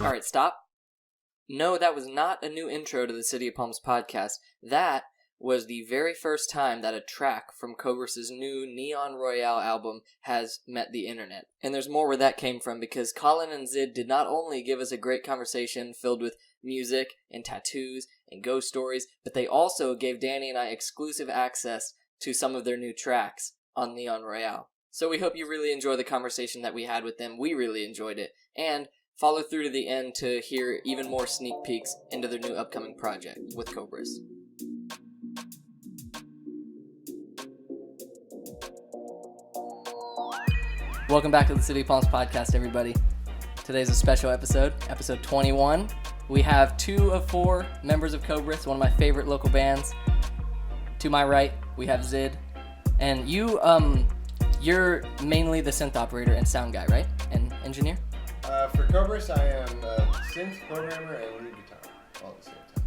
Alright, stop. No, that was not a new intro to the City of Palms podcast. That was the very first time that a track from Cobress' new Neon Royale album has met the internet. And there's more where that came from, because Colin and Zid did not only give us a great conversation filled with music and tattoos and ghost stories, but they also gave Danny and I exclusive access to some of their new tracks on Neon Royale. So we hope you really enjoy the conversation that we had with them. We really enjoyed it. And follow through to the end to hear even more sneak peeks into their new upcoming project with Cobress. Welcome back to the City of Palms podcast, everybody. Today's a special episode, episode 21. We have 2 of 4 members of Cobress, one of my favorite local bands. To my right, we have Zid. And you're mainly the synth operator and sound guy, right? And engineer? For Cobress, I am a synth programmer and lead guitar all at the same time.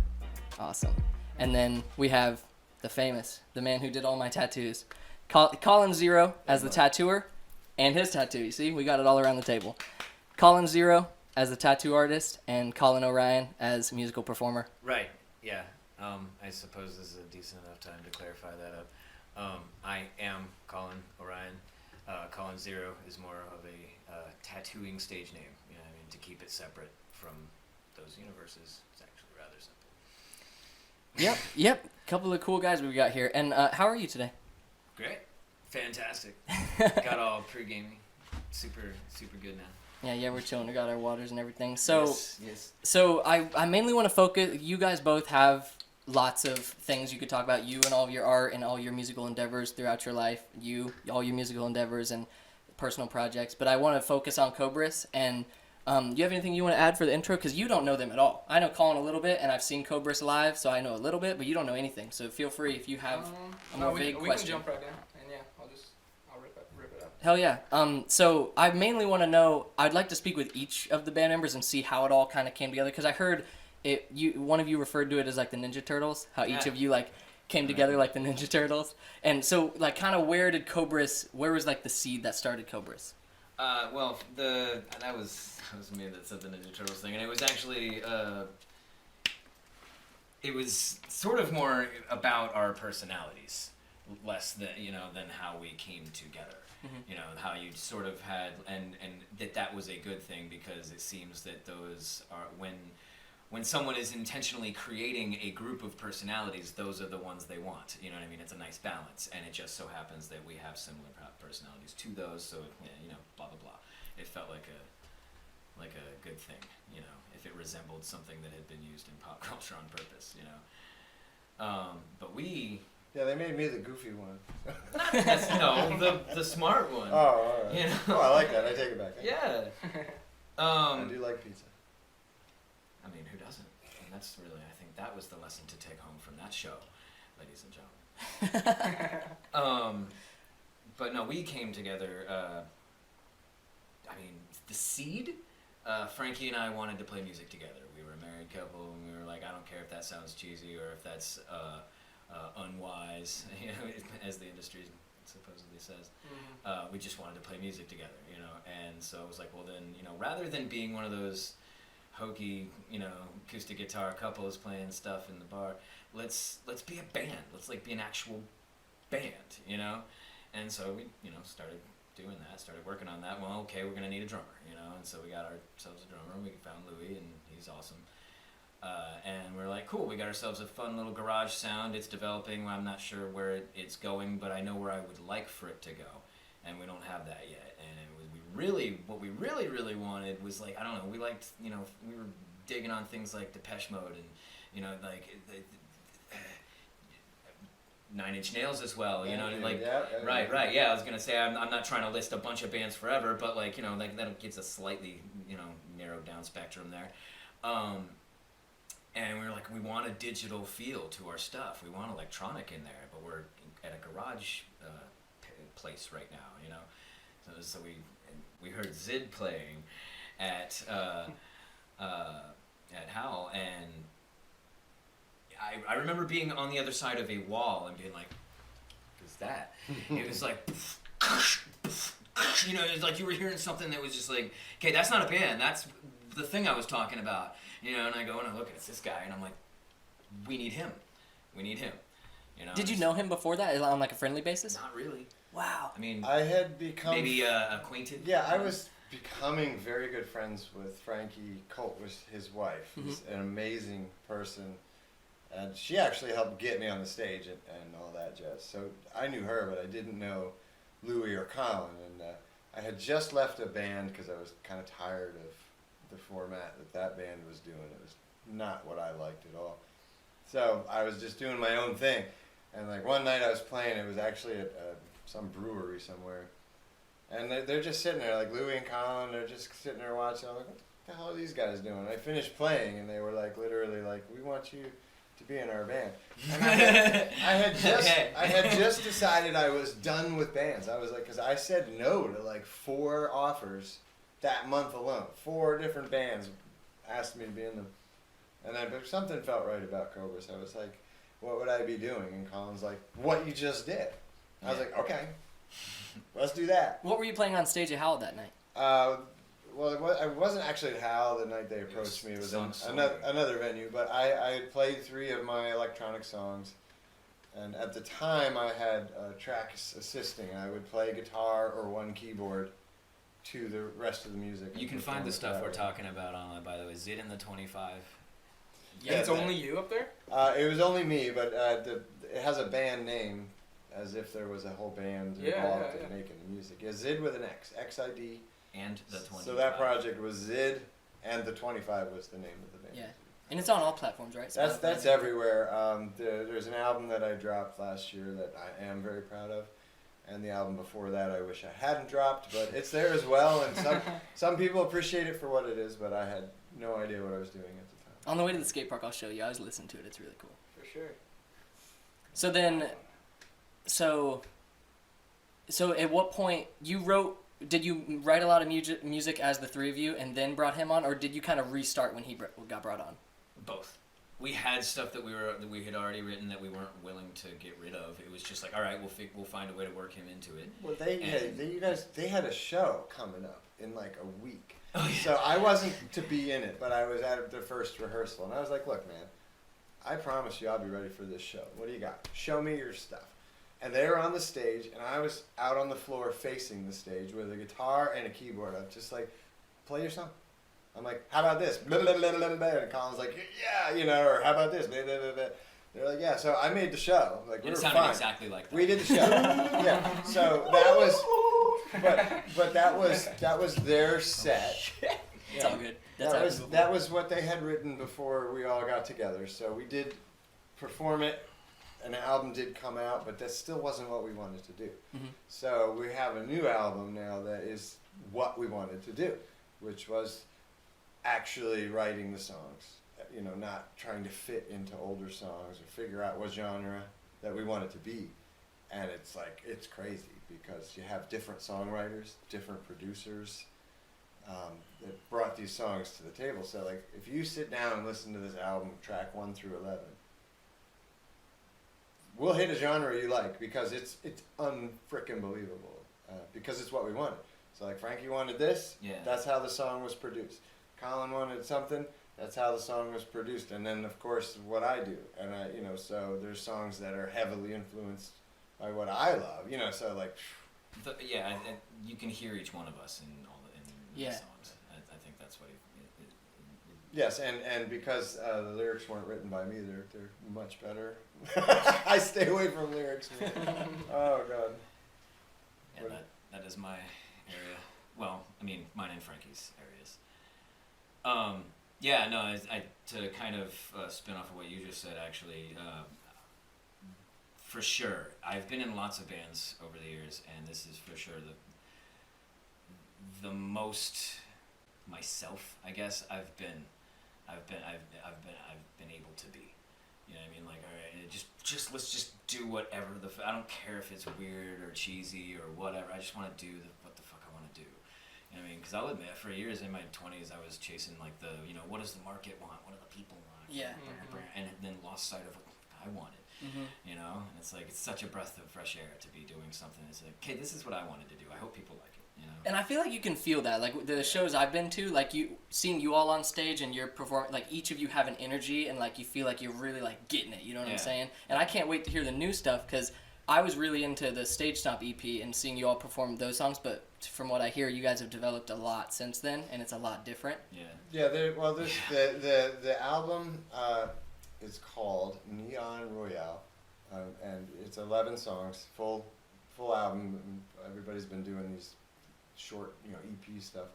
Awesome. And then we have the man who did all my tattoos, Colin Zero as the tattooer and his tattoo. You see, we got it all around the table. Colin Zero as the tattoo artist and Colin O'Ryan as musical performer. Right, yeah. I suppose this is a decent enough time to clarify that up. I am Colin O'Ryan. Colin Zero is more of a tattooing stage name, you know what I mean, to keep it separate from those universes. It's actually rather simple. Yep. Couple of cool guys we got here. And how are you today? Great. Fantastic. Got all pre-gaming. Super good now. Yeah, we're chilling. We got our waters and everything. So, Yes. So I mainly want to focus. You guys both have lots of things you could talk about. You and all of your art and all your musical endeavors throughout your life. All your musical endeavors and personal projects. But I want to focus on Cobress. And do you have anything you want to add for the intro? Because you don't know them at all. I know Colin a little bit, and I've seen Cobress live, so I know a little bit. But you don't know anything. So feel free if you have a more vague question. We can jump right in. And yeah, I'll rip it up. Hell yeah. So I mainly want to know, I'd like to speak with each of the band members and see how it all kind of came together, because I heard one of you referred to it as like the Ninja Turtles, how each of you like came together like the Ninja Turtles. And so like kind of where was like the seed that started Cobress? Well, that was me that said the Ninja Turtles thing, and it was actually it was sort of more about our personalities, less than how we came together. Mm-hmm. How you sort of had, and that was a good thing, because it seems that those are when someone is intentionally creating a group of personalities, those are the ones they want. You know what I mean? It's a nice balance, and it just so happens that we have similar personalities to those. So blah blah blah. It felt like a good thing. If it resembled something that had been used in pop culture on purpose. But we. Yeah, they made me the goofy one. the smart one. Oh, all right. Oh, I like that. I take it back. Yeah. I do like pizza. I mean, who doesn't? And that's really, I think that was the lesson to take home from that show, ladies and gentlemen. But no, we came together, the seed, Frankie and I wanted to play music together. We were a married couple, and we were like, I don't care if that sounds cheesy or if that's unwise, as the industry supposedly says. Mm-hmm. We just wanted to play music together, and so it was like, well then, rather than being one of those hokey, acoustic guitar couples playing stuff in the bar, let's be a band. Let's be an actual band, And so we, started doing that, started working on that. Well, okay, we're gonna need a drummer, and so we got ourselves a drummer. We found Louis, and he's awesome. And we're like, cool, we got ourselves a fun little garage sound. It's developing. I'm not sure where it's going, but I know where I would like for it to go, and we don't have that yet. And what we really wanted was I don't know, we liked, we were digging on things like Depeche Mode and, Nine Inch Nails as well, right, yeah, I was gonna say, I'm not trying to list a bunch of bands forever, but that gets a slightly, narrowed down spectrum there. And we were like, we want a digital feel to our stuff. We want electronic in there, but we're at a garage place right now, So we heard Zid playing at Howl, and I remember being on the other side of a wall and being like, what's that? It was like, it was like you were hearing something that was just like, okay, that's not a band, that's the thing I was talking about, you know, and I go and I look, and it's this guy, and I'm like, we need him. We need him. You know, Did you know him before that on like a friendly basis? Not really. Wow. I mean, I had become maybe acquainted. Yeah, I was becoming very good friends with Frankie Colt, was his wife. Who's an amazing person, and she actually helped get me on the stage and all that jazz. So I knew her, but I didn't know Louis or Colin, and I had just left a band because I was kind of tired of the format that band was doing. It was not what I liked at all. So I was just doing my own thing, and like one night I was playing. It was actually at some brewery somewhere. And they're just sitting there, like Louie and Colin, they're just sitting there watching. I'm like, what the hell are these guys doing? And I finished playing, and they were like, literally, like, we want you to be in our band. And I had just decided I was done with bands. I was like, because I said no to like 4 offers that month alone. 4 different bands asked me to be in them. And then but something felt right about Cobress. I was like, what would I be doing? And Colin's like, what you just did. I was like, okay. Let's do that. What were you playing on stage at Howell that night? Well, I wasn't actually at Hal the night they approached me. It was in another venue, but I had played 3 of my electronic songs, and at the time I had tracks assisting. I would play guitar or 1 keyboard to the rest of the music. You can find the stuff we're talking about online, by the way. Zid in the 25. Yeah, it's only you up there? It was only me, but it has a band name, as if there was a whole band involved in making the music. Yeah, Zid with an X, X-I-D. And the 25. So that project was Zid, and the 25 was the name of the band. Yeah, and it's on all platforms, right? That's everywhere. There's an album that I dropped last year that I am very proud of, and the album before that I wish I hadn't dropped, but it's there as well, and some people appreciate it for what it is, but I had no idea what I was doing at the time. On the way to the skate park, I'll show you. I was listening to it. It's really cool. For sure. So then, so at what point did you write a lot of music as the 3 of you and then brought him on, or did you kind of restart when he got brought on? Both. We had stuff that we had already written that we weren't willing to get rid of. It was just like, all right, we'll find a way to work him into it. Well, they had a show coming up in like a week. Oh, yeah. So I wasn't to be in it, but I was at the first rehearsal, and I was like, look, man, I promise you I'll be ready for this show. What do you got? Show me your stuff. And they were on the stage, and I was out on the floor facing the stage with a guitar and a keyboard. I'm just like, play your song. I'm like, how about this? Blah, blah, blah, blah, blah. And Colin's like, yeah, you know, or how about this? Blah, blah, blah, blah. They're like, yeah. So I made the show. Like, we were sounded fine. Exactly like that. We did the show. Yeah. So that was, but that was their set. It's all good. That was what they had written before we all got together. So we did perform it. An album did come out, but that still wasn't what we wanted to do. Mm-hmm. So we have a new album now that is what we wanted to do, which was actually writing the songs, you know, not trying to fit into older songs or figure out what genre that we want it to be. And it's like, it's crazy because you have different songwriters, different producers that brought these songs to the table. So like, if you sit down and listen to this album, track 1 through 11, we'll hit a genre you like because it's unfrickin' believable because it's what we wanted. So like Frankie wanted this, that's how the song was produced. Colin wanted something, that's how the song was produced. And then of course what I do, and so there's songs that are heavily influenced by what I love, so like. And you can hear each one of us in all the songs. I think that's what Yes, and because the lyrics weren't written by me, they're much better. I stay away from lyrics. Oh God. Yeah, that is my area. Well, I mean, mine and Frankie's areas. I to kind of spin off of what you just said, actually. For sure, I've been in lots of bands over the years, and this is for sure the most myself, I guess, I've been able to be. You know what I mean? Like, all right, just let's just do whatever I don't care if it's weird or cheesy or whatever. I just want to do what the fuck I want to do. You know what I mean? Because I'll admit, for years in my 20s, I was chasing like what does the market want? What do the people want? Yeah. And then lost sight of what I wanted. Mm-hmm. And it's like, it's such a breath of fresh air to be doing something. It's like, okay, this is what I wanted to do. I hope people like it. You know? And I feel like you can feel that, like the shows I've been to, like seeing you all on stage and you're performing, like each of you have an energy and like you feel like you're really like getting it. You know what I'm saying? And I can't wait to hear the new stuff because I was really into the Stage Stomp EP and seeing you all perform those songs. But from what I hear, you guys have developed a lot since then, and it's a lot different. Yeah. Yeah. The album is called Neon Royale, and it's 11 songs, full album. Everybody's been doing these short, EP stuff.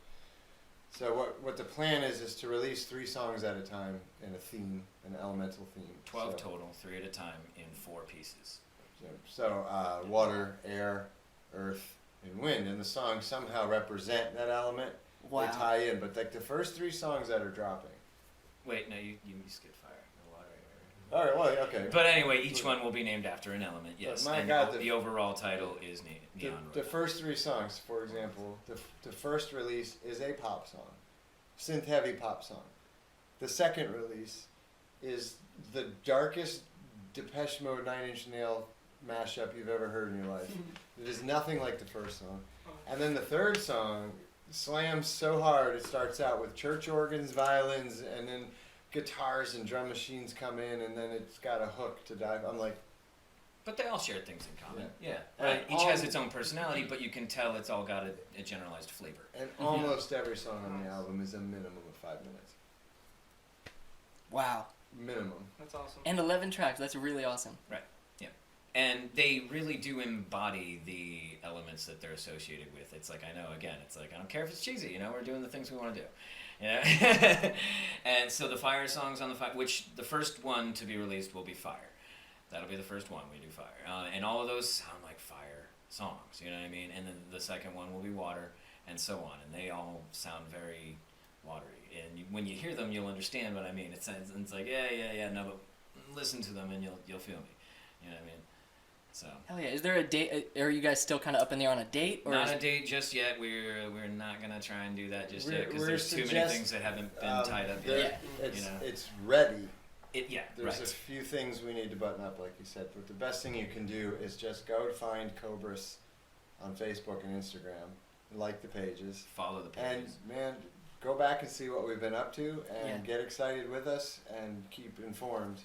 So what the plan is to release 3 songs at a time in a theme, an elemental theme. 12 total, 3 at a time in 4 pieces. So water, air, earth, and wind, and the songs somehow represent that element. Wow. They tie in, but like the first 3 songs that are dropping. Wait, no, you skipped fire. No water, air. All right, well, okay. But anyway, each one will be named after an element, yes. My and God, the overall title is Neon The Royale. first 3 songs, for example, the first release is a pop song, synth-heavy pop song. The second release is the darkest Depeche Mode 9 Inch Nail mashup you've ever heard in your life. It is nothing like the first song. And then the third song slams so hard it starts out with church organs, violins, and then guitars and drum machines come in, and then it's got a hook to dive. I'm like, But they all share things in common. Yeah. And Each has its own personality, but you can tell it's all got a generalized flavor. and almost every song on the album is a minimum of 5 minutes. Wow. Minimum. That's awesome. And 11 tracks. That's really awesome. And they really do embody the elements that they're associated with. It's like, I don't care if it's cheesy, we're doing the things we want to do. And so the fire songs on which the first one to be released will be Fire. That'll be the first one we do Fire. And all of those sound like fire songs, you know what I mean? And then the second one will be Water, and so on. And they all sound very watery. And when you hear them, you'll understand what I mean. It's like, no, but listen to them and you'll feel me. You know what I mean? So. Hell yeah. Is there a date? Are you guys still kind of up in there on a date? Or Not a date just yet. We're not going to try and do that just yet because there's too many things that haven't been tied up yet. It's ready. There's Right. a few things we need to button up, like you said. But the best thing you can do is just go find Cobress on Facebook and Instagram, like the pages, Follow the and pages. man, go back and see what we've been up to, and Yeah. get excited with us, and keep informed.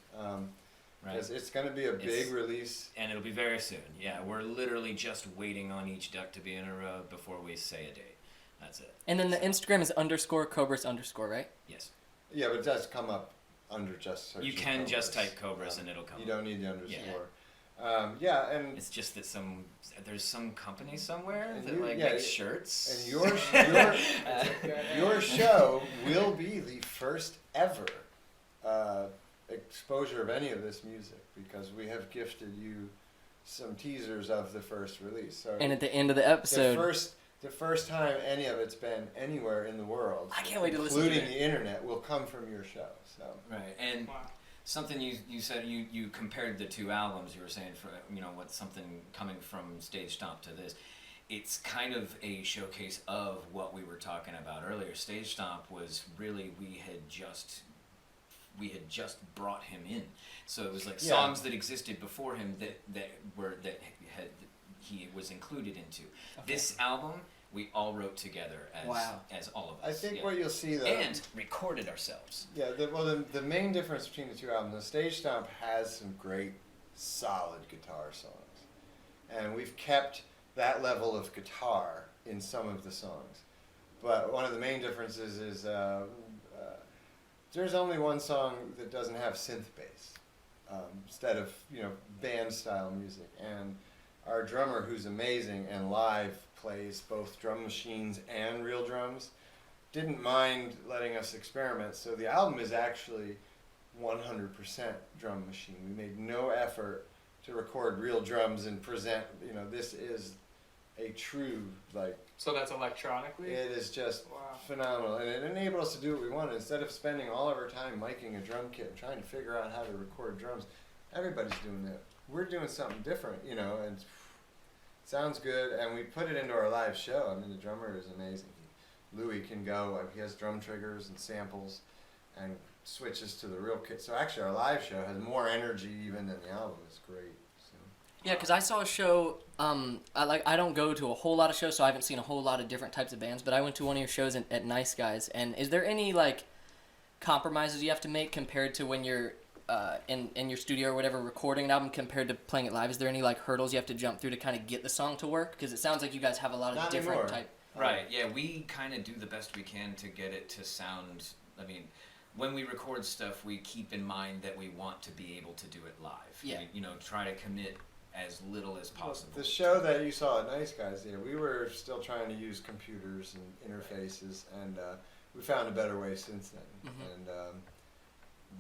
Right. Because it's going to be a big release. And it'll be very soon. Yeah, we're literally just waiting on each duck to be in a row before we say a date. That's it. And then the Instagram is _Cobress_, right? Yes. Yeah, but it does come up under just search. You can just Cobress. type Cobress and it'll come You up. don't need the underscore. Yeah. And It's just that there's some company somewhere And that you- makes shirts. and your show will be the first ever exposure of any of this music, because we have gifted you some teasers of the first release. So And at the end of the episode, the first time any of it's been anywhere in the world, I can't wait to listen to including it. the internet, will come from your show. So Right. And Wow. something you said, you compared the 2 albums. You were saying, what's something coming from Stage Stomp to this. It's kind of a showcase of what we were talking about earlier. Stage Stomp was really, we had just brought him in, so it was like songs that existed before him he was included into. Okay. This album we all wrote together as all of us. I think what you'll see though, and recorded ourselves. yeah, the main difference between the 2 albums, the Stage Stomp has some great, solid guitar songs, and we've kept that level of guitar in some of the songs. But one of the main differences is there's only one song that doesn't have synth bass instead of band style music, and our drummer, who's amazing and live plays both drum machines and real drums, didn't mind letting us experiment. So the album is actually 100% drum machine. We made no effort to record real drums and present. This is a true So that's electronically? It is just Wow. phenomenal, and it enabled us to do what we wanted. Instead of spending all of our time miking a drum kit and trying to figure out how to record drums, everybody's doing that. We're doing something different, and it sounds good. And we put it into our live show. I mean, the drummer is amazing. Louis can go. He has drum triggers and samples, and switches to the real kit. So actually, our live show has more energy even than the album. It's great. So. Yeah, because I saw a show. I don't go to a whole lot of shows, so I haven't seen a whole lot of different types of bands. But I went to one of your shows at Nice Guys, and is there any like compromises you have to make compared to when you're in your studio or whatever recording an album compared to playing it live? Is there any like hurdles you have to jump through to kind of get the song to work? Because it sounds like you guys have a lot of Not different anymore. type. Right, yeah, we kind of do the best we can to get it to sound, I mean, when we record stuff, we keep in mind that we want to be able to do it live. Yeah. We, try to commit as little as possible. The show that you saw at Nice Guys, we were still trying to use computers and interfaces, and we found a better way since then. Mhm. And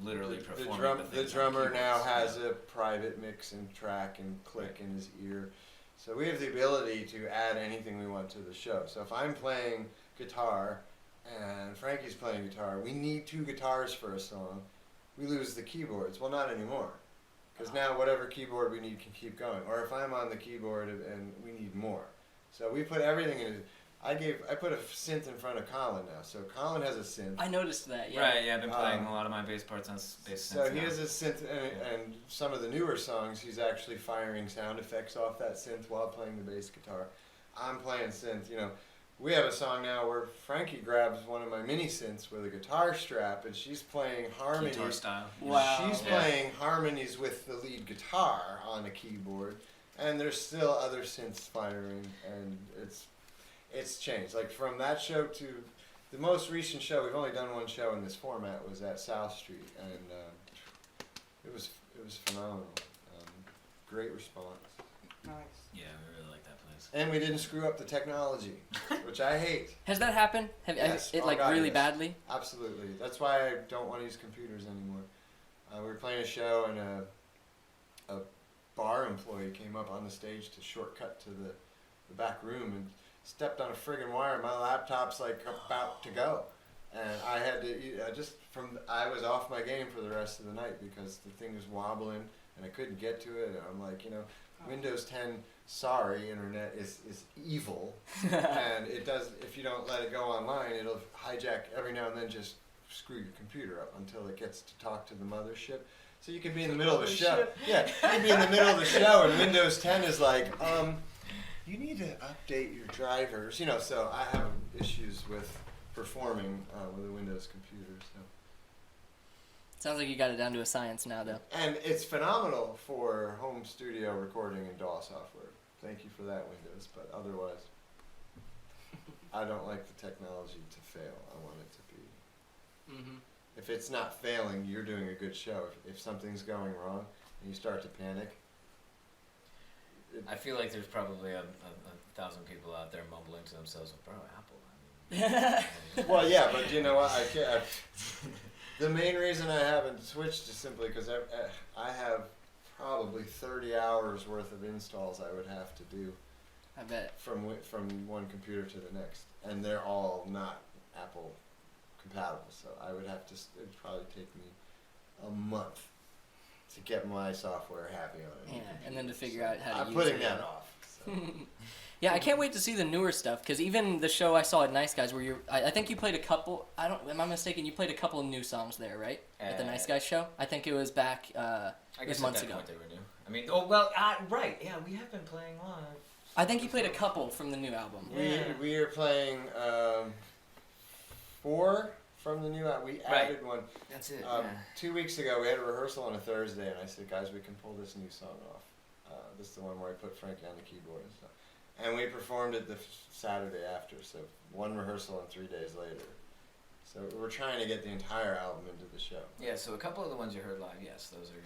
Literally the performing the things on drummer keyboards. now has a private mix and track and click in his ear. So we have the ability to add anything we want to the show. So if I'm playing guitar and Frankie's playing guitar, we need 2 guitars for a song. We lose the keyboards. Well, not anymore. Because now whatever keyboard we need can keep going. Or if I'm on the keyboard and we need more. So we put everything in. I put a synth in front of Colin now. So Colin has a synth. I noticed that. Yeah. Right, yeah, I've been playing a lot of my bass parts on bass So synths he now. has a synth, and some of the newer songs, he's actually firing sound effects off that synth while playing the bass guitar. I'm playing synth. We have a song now where Frankie grabs one of my mini synths with a guitar strap, and she's playing harmonies. Guitar style. Wow. She's playing harmonies with the lead guitar on a keyboard, and there's still other synths firing, and it's changed. Like from that show to the most recent show, we've only done one show in this format, was at South Street, and it was phenomenal. Great response. Nice. Yeah, we really like that place. And we didn't screw up the technology, which I hate. Has that happened? Yes. It Oh, like God, really yes. badly? Absolutely. That's why I don't want to use computers anymore. We were playing a show, and a bar employee came up on the stage to shortcut to the back room and stepped on a friggin' wire. My laptop's like about to go, and I had to I was off my game for the rest of the night because the thing was wobbling and I couldn't get to it. And I'm like, Windows 10, sorry, internet is evil, and it does. If you don't let it go online, it'll hijack every now and then. Just screw your computer up until it gets to talk to the mothership. So you can be in the middle of a show. Yeah, you can be in the middle of the show, and Windows 10 is like, you need to update your drivers. So I have issues with performing with a Windows computer. So. Sounds like you got it down to a science now, though. And it's phenomenal for home studio recording in DAW software. Thank you for that, Windows. But otherwise, I don't like the technology to fail. I want it to be. Mm-hmm. If it's not failing, you're doing a good show. If something's going wrong and you start to panic, I feel like there's probably a 1,000 people out there mumbling to themselves, bro, Apple. well, yeah, but you know what? I can't. The main reason I haven't switched is simply because I have probably 30 hours worth of installs I would have to do. I bet. From one computer to the next, and they're all not Apple compatible. So I would have to. It'd probably take me a month to get my software happy on it. Yeah, and then to figure out how to I'm use putting it. that off. So. Yeah, I can't wait to see the newer stuff, because even the show I saw at Nice Guys where I think you played a couple, am I mistaken, you played a couple of new songs there, right? At the Nice Guys show? I think it was back, I guess months at that ago. point they were new. I mean, right, yeah, we have been playing live. I think you played a couple from the new album. We are playing 4 from the new album. We added one. That's it, 2 weeks ago, we had a rehearsal on a Thursday, and I said, guys, we can pull this new song off. This is the one where I put Frankie on the keyboard and stuff. And we performed it the Saturday after, so 1 rehearsal and 3 days later. So we're trying to get the entire album into the show. Yeah, so a couple of the ones you heard live, yes, those are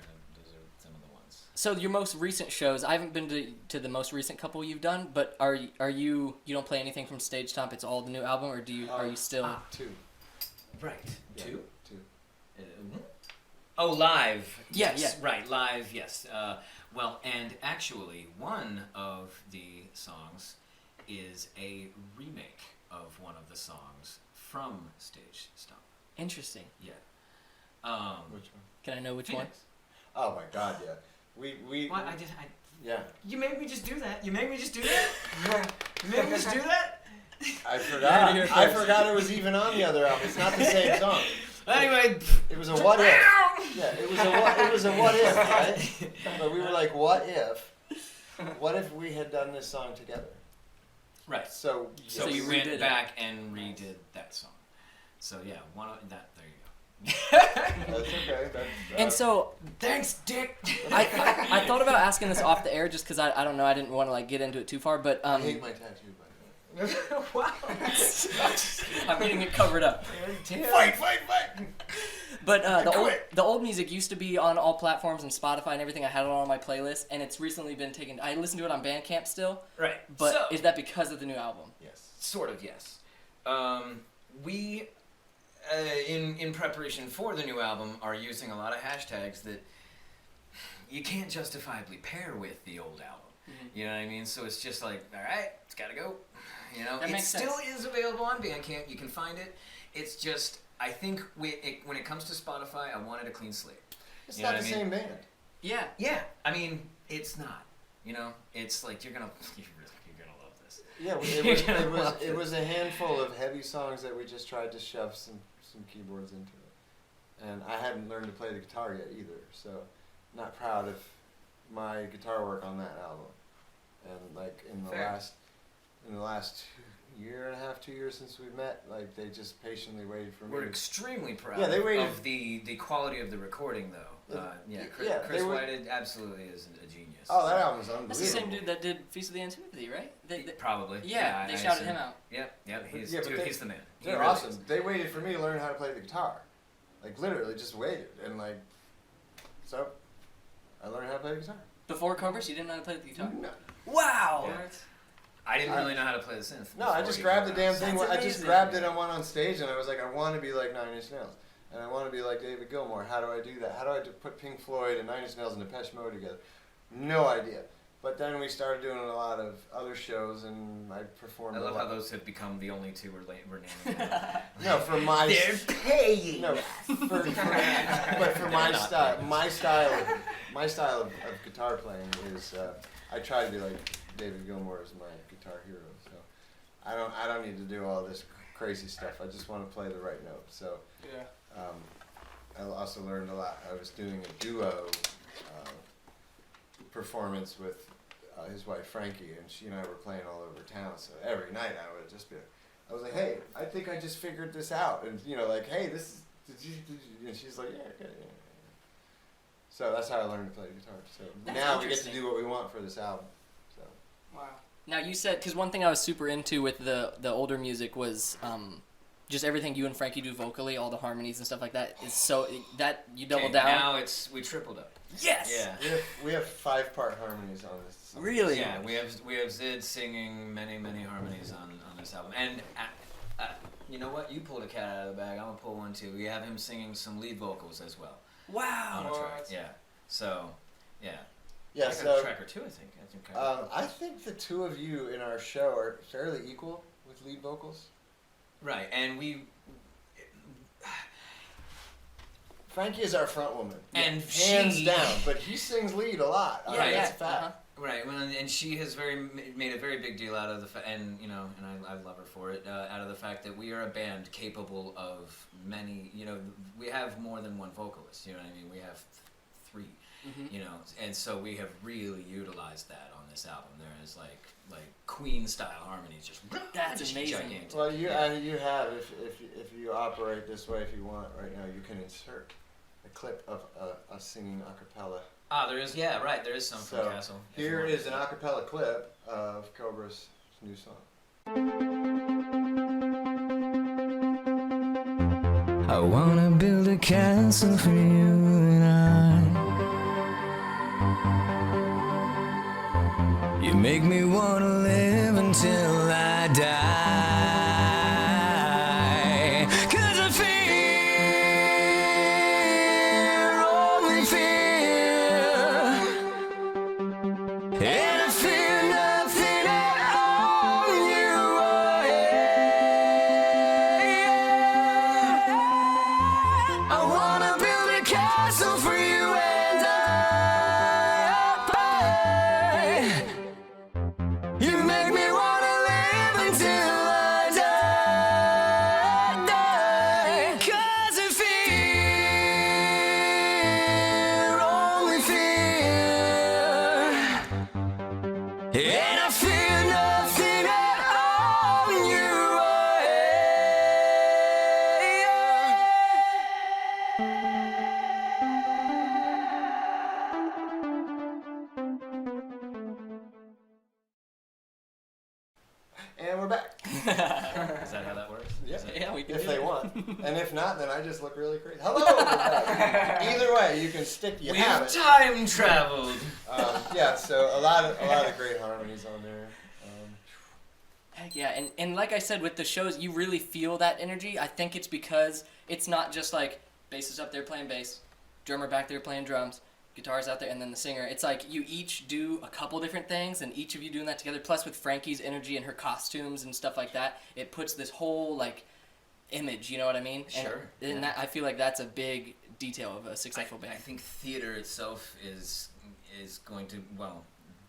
some of the ones. So your most recent shows, I haven't been to the most recent couple you've done, but are you don't play anything from Stage Stomp, it's all the new album, or are you still... 2. Right. Yeah, 2? 2. Oh, live. Yeah, Yes, yeah. right, live, yes. Well, and actually, one of the songs is a remake of one of the songs from Stage Stomp. Interesting. Yeah. Which one? Can I know which Phoenix. Oh my God, yeah. We What? yeah. You made me just do that. You made me just do that. You made me just do that. I heard it forgot. here I first. forgot it was even on the other album. It's not the same song. Anyway, It was a what if. Yeah, it was a what if, right? But we were like, what if what if we had done this song together? Right. So So you you went redid it. back and redid that song. So yeah, that there you go. that's okay. And so Thanks, Dick. I thought about asking this off the air just because I don't know, I didn't want to like get into it too far, but I hate my tattoo, by the way. Wow. I'm getting it covered up. Fight! But the old music used to be on all platforms and Spotify and everything. I had it on my playlist, and it's recently been taken. I listen to it on Bandcamp still. Right. But So, is that because of the new album? Yes. sort of, yes. We, in preparation for the new album, are using a lot of hashtags that you can't justifiably pair with the old album. Mm-hmm. You know what I mean? So it's just like, all right, it's got to go. You know, That it makes still sense. is available on Bandcamp. You can find it. It's just, I think when it comes to Spotify, I wanted a clean slate. It's You know not what the I mean? same band. Yeah. Yeah, I mean, it's not. You know, it's like you're gonna love this. Yeah, it was a handful of heavy songs that we just tried to shove some keyboards into it, and I hadn't learned to play the guitar yet either, so not proud of my guitar work on that album. And like in the last year and a half, 2 years since we met, like they just patiently waited for me. We're extremely proud Yeah, they waited- of the quality of the recording, though. Chris they were- Whited absolutely is a genius. Oh, that album's unbelievable. That's the same dude that did Feast of the Antipathy, right? Probably. Yeah, they shouted him out. Yep, he's Yeah, but he's the man. He They're really awesome. is. They waited for me to learn how to play the guitar. Like literally just waited. And like, so I learned how to play the guitar. Before Cobress, you didn't know how to play the guitar? No, Wow! Yeah. I didn't really know how to play the synth. I before just you grabbed the came out. damn thing. That's I just amazing. grabbed it on one on stage and I was like, I want to be like Nine Inch Nails. And I want to be like David Gilmour. How do I do that? How do I put Pink Floyd and Nine Inch Nails and Depeche Mode together? No idea. But then we started doing a lot of other shows, and I performed. I love a how lot. those have become the only two we're naming. No, for my. They're paying. No, but for my not style, paying. my style of guitar playing is I try to be like David Gilmour is my guitar hero. So I don't need to do all this crazy stuff. I just want to play the right note. So Yeah. I also learned a lot. I was doing a duo performance with his wife Frankie, and she and I were playing all over town. So every night I would just be, I was like, hey, I think I just figured this out, and like, hey, this is, did you? And she's like, yeah, okay, yeah. So that's how I learned to play the guitar. So That's now we get to interesting. do what we want for this album. So Wow. Now you said, because one thing I was super into with the older music was just everything you and Frankie do vocally, all the harmonies and stuff like that is so that you double down. Now we tripled up. Yes. Yeah. we have 5-part harmonies on this song. Really? Yeah, we have Zid singing many harmonies on this album, and you know what? You pulled a cat out of the bag. I'm gonna pull one too. We have him singing some lead vocals as well Wow. on a track. What? Yeah. So, yeah. Yeah. I got So a track or two, I think. I think the two of you in our show are fairly equal with lead vocals. Right, and Frankie is our front woman, And hands she- down. But he sings lead a lot. I mean, Yeah, that's yeah, a fact. uh-huh. Right, well, and she has made a very big deal out of the and I love her for it. Out of the fact that we are a band capable of many. We have more than one vocalist. You know what I mean? We have 3. Mhm. And so we have really utilized that on this album. There is like Queen style harmonies, just That's just amazing. gigantic. Well, you Yeah. you have if you operate this way, if you want right now, you can insert a clip of us singing a cappella. There is right. There is some from So Castle. if here you want. is an a cappella clip of Cobress' new song. I wanna build a castle for you and I. You make me wanna live until I die. 'Cause I fear, only fear. And I fear nothing at all. You are I wanna build a castle for you and I. You make me wanna live until Is that how that works? Yeah. Is that- Yeah, we can If do they it. want. And if not, then I just look really crazy. Hello! Either way, you can stick, you have We've it. time traveled. Yeah, so a lot of great harmonies on there. Heck yeah, and like I said, with the shows, you really feel that energy. I think it's because it's not just like bass is up there playing bass, drummer back there playing drums, guitar's out there, and then the singer. It's like you each do a couple different things, and each of you doing that together. Plus with Frankie's energy and her costumes and stuff like that, it puts this whole like image. You know what I mean? Sure. And that, I feel like that's a big detail of a successful I band. think theater itself is going to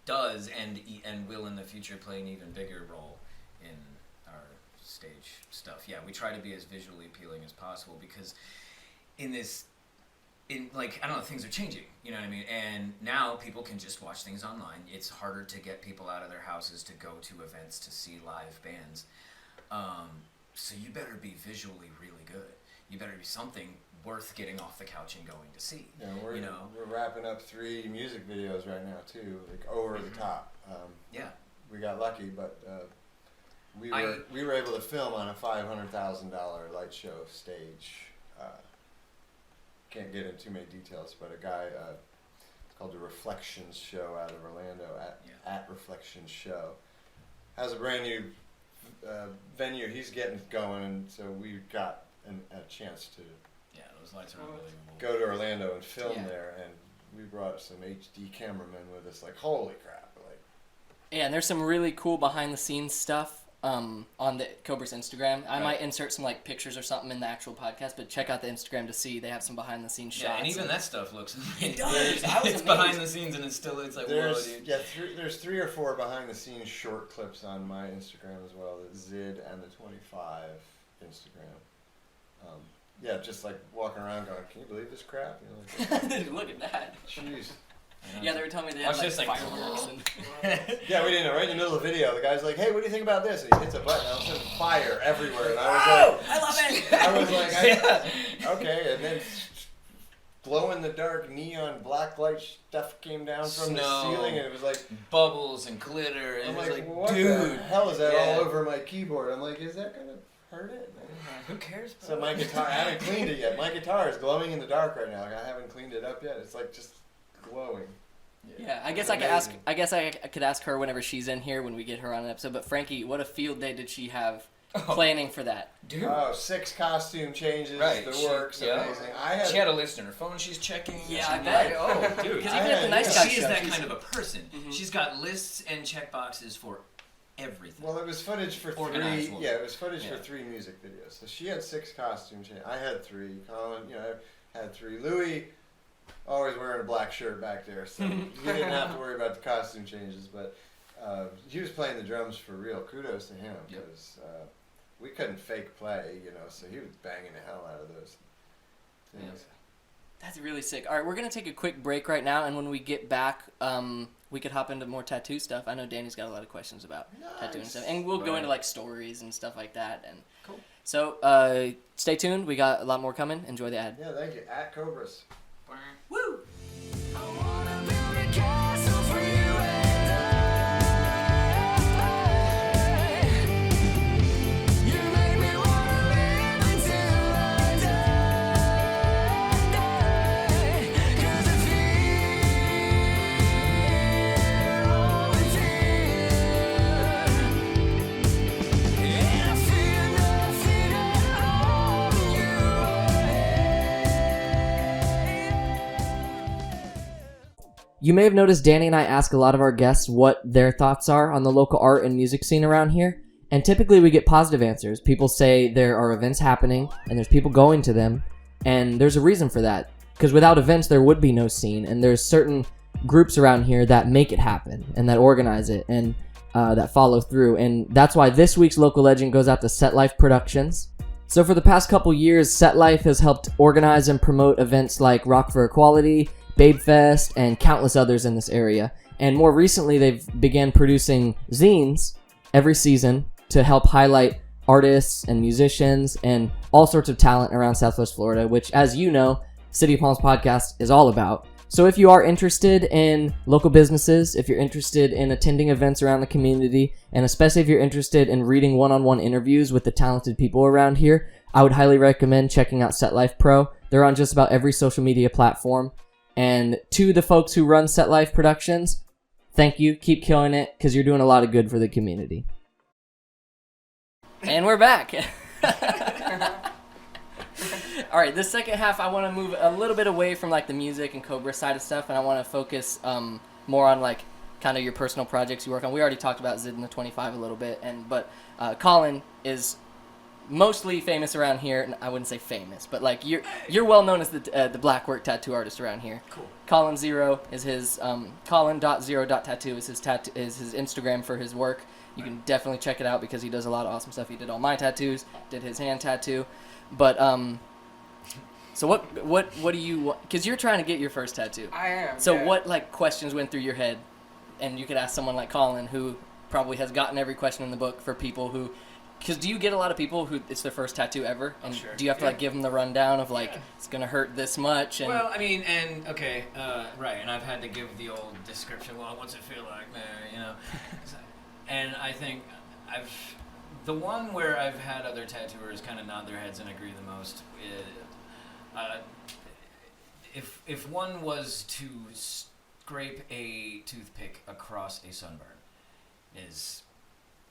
does and will in the future play an even bigger role in our stage stuff. Yeah, we try to be as visually appealing as possible because I don't know, things are changing, you know what I mean? And now people can just watch things online. It's harder to get people out of their houses to go to events to see live bands. So you better be visually really good. You better be something worth getting off the couch and going to see. Yeah, we're wrapping up 3 music videos right now too, like over the top. Yeah. We got lucky, but we were able to film on a $500,000 light show stage. Can't get into too many details, but a guy, it's called the Reflections Show out of Orlando, at Reflections Show, has a brand new venue he's getting going, and so we got a chance to Those lights are unbelievable. go to Orlando and film Yeah. there, and we brought some HD cameramen with us. Like, holy crap! Like, Yeah, and there's some really cool behind the scenes stuff on the Cobress Instagram. I might insert some like pictures or something in the actual podcast, but check out the Instagram to see. They have some behind the scenes shots. Yeah, and even that stuff looks amazing. It does. I was It's amazed. behind the scenes and it's like, whoa, dude. there's 3 or 4 behind the scenes short clips on my Instagram as well. The Zid and the 25 Instagram. Yeah, just like walking around going, can you believe this crap? You know, like, Look at that. jeez. Yeah, they were telling me they Watch had this like thing. fireworks and Yeah, we didn't know. Right in the middle of the video, the guy's like, "Hey, what do you think about this?" And he hits a button, and all of a sudden, fire everywhere. And I was I love it. like, I was like, okay. And then glow in the dark neon black light stuff came down from the Snow. ceiling, and it was like, Bubbles and glitter. And I'm it was like, what dude. the hell is that Yeah. all over my keyboard? I'm like, is that gonna hurt it? Who cares? Bro? So my guitar, I haven't cleaned it yet. My guitar is glowing in the dark right now. Like, I haven't cleaned it up yet. It's like just glowing. Yeah, I guess It's I could ask. amazing. I guess I could ask her whenever she's in here when we get her on an episode. But Frankie, what a field day did she have planning for that? Dude. Oh, 6 costume changes, Right, the she- works, yeah. amazing. I had She had a list in her phone she's checking. Yeah, She- I bet. Oh, dude. Because I even at the had- nice yeah. guy She is show, that she's- kind of a person. She's got lists and check boxes for everything. Well, it was footage for 3. Organized woman. Yeah, it was footage for Yeah. 3 music videos. So she had 6 costume changes. I had 3. Colin, I had 3. Louis, always wearing a black shirt back there, so he didn't have to worry about the costume changes. But he was playing the drums for real. Kudos to him, Yep. because we couldn't fake play, so he was banging the hell out of those things. That's really sick. All right, we're gonna take a quick break right now, and when we get back, we could hop into more tattoo stuff. I know Danny's got a lot of questions about tattooing Nice. stuff, and we'll go Right. into like stories and stuff like that. And Cool. So stay tuned. We got a lot more coming. Enjoy the ad. Yeah, thank you. At Cobress. Woo! You may have noticed Danny and I ask a lot of our guests what their thoughts are on the local art and music scene around here, and typically we get positive answers. People say there are events happening, and there's people going to them, and there's a reason for that. Because without events, there would be no scene, and there's certain groups around here that make it happen, and that organize it, and that follow through, and that's why this week's local legend goes out to Set Life Productions. So for the past couple years, Set Life has helped organize and promote events like Rock for Equality, Babe Fest, and countless others in this area. And more recently, they've began producing zines every season to help highlight artists and musicians and all sorts of talent around Southwest Florida, which, as you know, City of Palms podcast is all about. So if you are interested in local businesses, if you're interested in attending events around the community, and especially if you're interested in reading one-on-one interviews with the talented people around here, I would highly recommend checking out Set Life Pro. They're on just about every social media platform. And to the folks who run Set Life Productions, thank you. Keep killing it, because you're doing a lot of good for the community. And we're back. All right, this second half, I want to move a little bit away from like the music and Cobress side of stuff, and I want to focus more on like kind of your personal projects you work on. We already talked about Zid and the 25 a little bit, but Colin is mostly famous around here. And I wouldn't say famous, but like you're well known as the black work tattoo artist around here. Cool. Colin Zero is his Colin.0.tattoo is his Instagram for his work. You can definitely check it out because he does a lot of awesome stuff. He did all my tattoos, did his hand tattoo, but so what do you want? Because you're trying to get your first tattoo. I am. So yeah. what like questions went through your head, and you could ask someone like Colin, who probably has gotten every question in the book for people who. Because do you get a lot of people who it's their first tattoo ever, and sure. do you have to like give them the rundown of like it's gonna hurt this much? And Well, I mean, and okay, right, and I've had to give the old description. Well, what's it feel like, man? You know, and I think the one where I've had other tattooers kind of nod their heads and agree the most. If one was to scrape a toothpick across a sunburn, is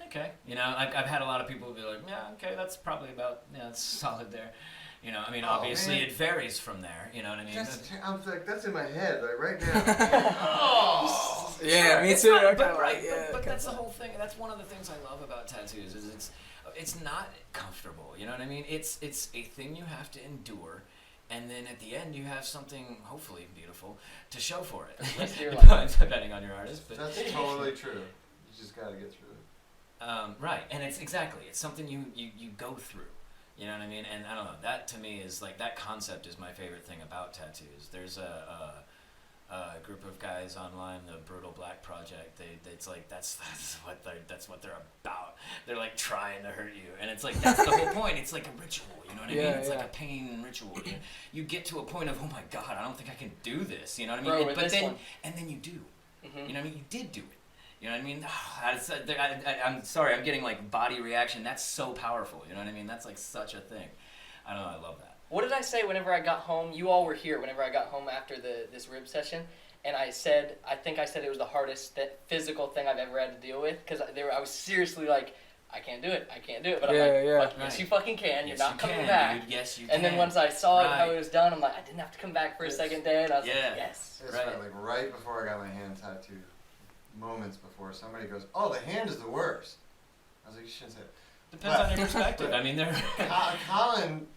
okay. You know, I've had a lot of people be like, yeah, okay, that's probably about, it's solid there. You know, I mean, obviously it varies from there. You know what I mean? I'm like, that's in my head, like right now. Oh, Yeah, sure, me it's too. not- I but kinda right, like, yeah, but kinda that's the like- whole thing. That's one of the things I love about tattoos is it's not comfortable. You know what I mean? It's a thing you have to endure. And then at the end, you have something hopefully beautiful to show for it. rest of your life. Depending on your artist, but That's totally true. You just gotta get through it. right, and it's something you go through. You know what I mean? And I don't know. That to me is like that concept is my favorite thing about tattoos. There's a group of guys online, the Brutal Black Project. It's like that's what they're about. They're like trying to hurt you, and it's like that's the whole point. It's like a ritual. You know what I mean? It's like a pain ritual. You get to a point of, oh my god, I don't think I can do this. You know what I mean? Bro, But then one. and then you do. Mhm. You know what I mean? You did do it. You know what I mean? I'm sorry, I'm getting like body reaction. That's so powerful. You know what I mean? That's like such a thing. I don't know. I love that. What did I say whenever I got home? You all were here whenever I got home after this rib session, and I think I said it was the hardest physical thing I've ever had to deal with, because I was seriously like, I can't do it, but I'm like, yes, Right. you fucking can, you're Yes, not you coming can, back. dude. Yes, you And can. then once I saw how Right. it was done, I'm like, I didn't have to come back for a second day, and I was like, yes. It's Right. like right before I got my hand tattooed, moments before, somebody goes, "Oh, the hand is the worst." I was like, "You shouldn't say it." Depends on your perspective. I mean, Colin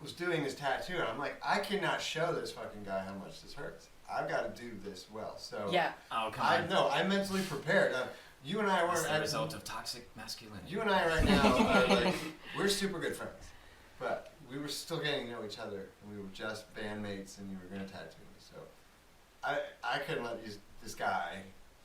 was doing his tattoo, and I'm like, I cannot show this fucking guy how much this hurts. I've got to do this well. So Yeah. Oh, come on. I'm mentally prepared. You and I It's weren't the result of toxic masculinity. You and I right now are like, we're super good friends, but we were still getting to know each other, and we were just bandmates, and you were gonna tattoo me. So I couldn't let this guy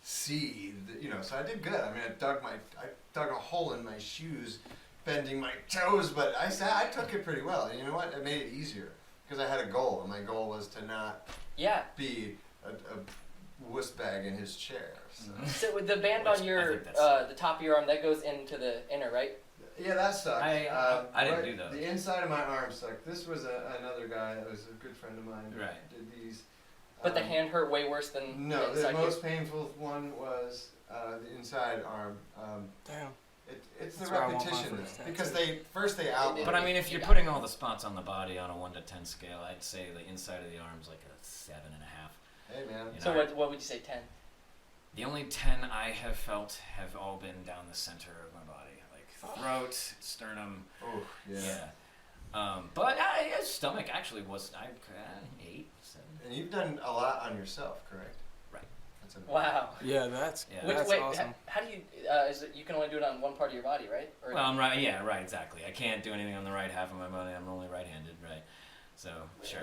see, so I did good. I mean, I dug a hole in my shoes, bending my toes, but I took it pretty well. And you know what? It made it easier because I had a goal, and my goal was to not be a wuss bag in his chair. So, So with the band on your the top of your arm, that goes into the inner, right? yeah, that sucked. I didn't do those. The inside of my arm sucked. This was another guy that was a good friend of mine. Right. Did these. But the hand hurt way worse than No, the the inside most painful one was the inside arm. Damn. It's the That's where I want my repetition first though, tattoo. because they outline. But I mean, if you're putting all the spots on the body on a 1 to 10 scale, I'd say the inside of the arm's like a 7.5. Hey man. You So know, what would you say, 10? The only 10 I have felt have all been down the center of my body, like throat, sternum. Oh yeah. But stomach actually was 8, 7. And you've done a lot on yourself, correct? Right. That's amazing. Wow. Yeah, that's Yeah. that's Wait, awesome. how do you? Is it you can only do it on one part of your body, right? Or Well, I'm right. Yeah, right. Exactly. I can't do anything on the right half of my body. I'm only right-handed, right? So sure.